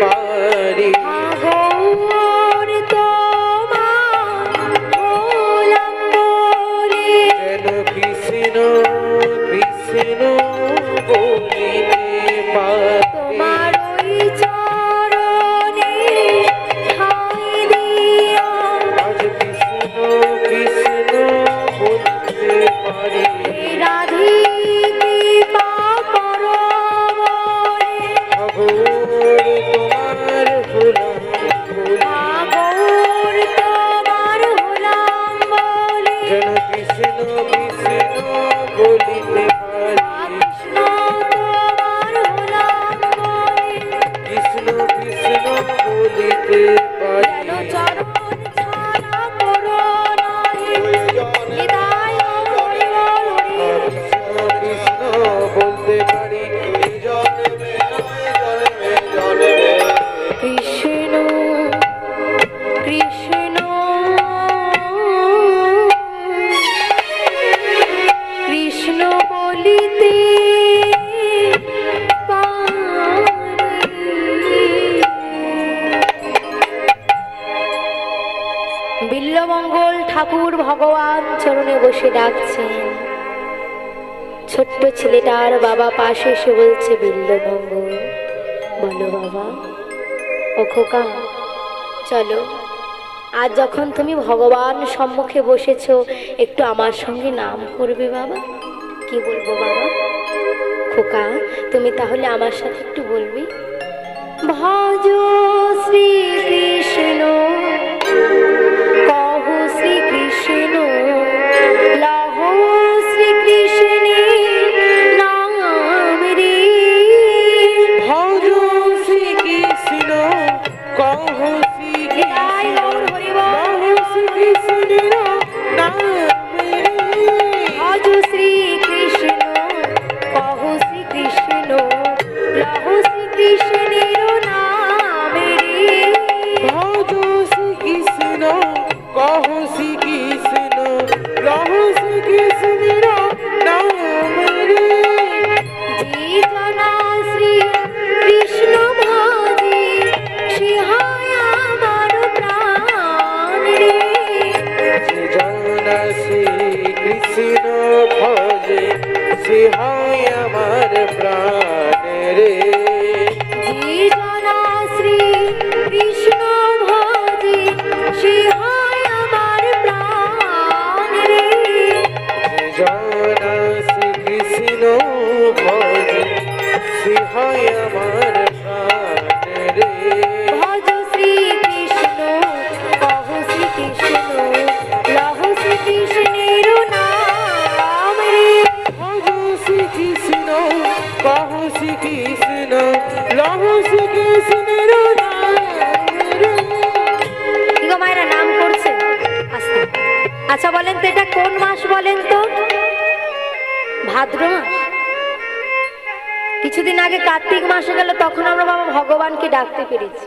পারি গৌর তোমার হলাম বলে যেন কৃষ্ণ কৃষ্ণ বলিতে পারি তোমার ওই চরণে ঠাঁই দিয়া আজ কৃষ্ণ কৃষ্ণ বলতে পারি রাধিকা করো বলে ঠাকুর তোমার হলাম বলি গৌর তোমার হলাম বলে যেন কৃষ্ণ কৃষ্ণ বলিতে পারি কৃষ্ণ তোমার হলাম বলে কৃষ্ণ কৃষ্ণ বলিতে পারি যেন চরণ ছাড়া করো নাহি হৃদয় হরি বল হরি কৃষ্ণ কৃষ্ণ বলতে পারি এই জন্মে নয় জন্মে জন্মে কৃষ্ণ কৃষ্ণ কৃষ্ণ বলিতে বিল্লমঙ্গল ঠাকুর ভগবান চরণে বসে ডাকছেন। ছোট্ট ছেলেটার বাবা পাশে এসে বলছে, বিল্লমঙ্গল বলো বাবা। ও খোকা চলো, আজ যখন তুমি ভগবান সম্মুখে বসেছো একটু আমার সঙ্গে নাম করবে বাবা। কি বলবো বাবা? খোকা তুমি তাহলে আমার সাথে একটু বলবি, ভজ শ্রীকৃষ্ণ কহ শ্রীকৃষ্ণ লহ শ্রীকৃষ্ণের নাম রে। ভজ শ্রীকৃষ্ণ কহ জয় গৌর হরি বল। শ্রীকৃষ্ণের নামে ভজ শ্রীকৃষ্ণ কহ শ্রীকৃষ্ণ লহ শ্রীকৃষ্ণের নাম রে। ভজ শ্রীকৃষ্ণ কহ শ্রীকৃষ্ণ লহ শ্রীকৃষ্ণের নামে যে জনা শ্রী কৃষ্ণ ভজে সিহায় আমার প্রাণ রে। যে জানা শ্রীকৃষ্ণ ভজে সে হয় আমার প্রাণ রে যে জনা শ্রী কৃষ্ণ ভজে সিহায় আমার প্রাণ রে। যে জানা শ্রীকৃষ্ণ ভজে সে হয় আমার প্রাণ রে ভজ শ্রীকৃষ্ণ কহ শ্রীকৃষ্ণ লহ শ্রীকৃষ্ণের নাম রে। ভজ শ্রীকৃষ্ণ কহ শ্রীকৃষ্ণ লহ শ্রীকৃষ্ণের নাম রে কি গো মায়েরা নাম করছে আস্তে। আচ্ছা বলেন তো এটা কোন মাস বলেন তো? ভাদ্র মাস। কিছুদিন আগে কার্তিক মাসে গেল, তখন আমরা বাবা ভগবানকে ডাকতে পেরেছি।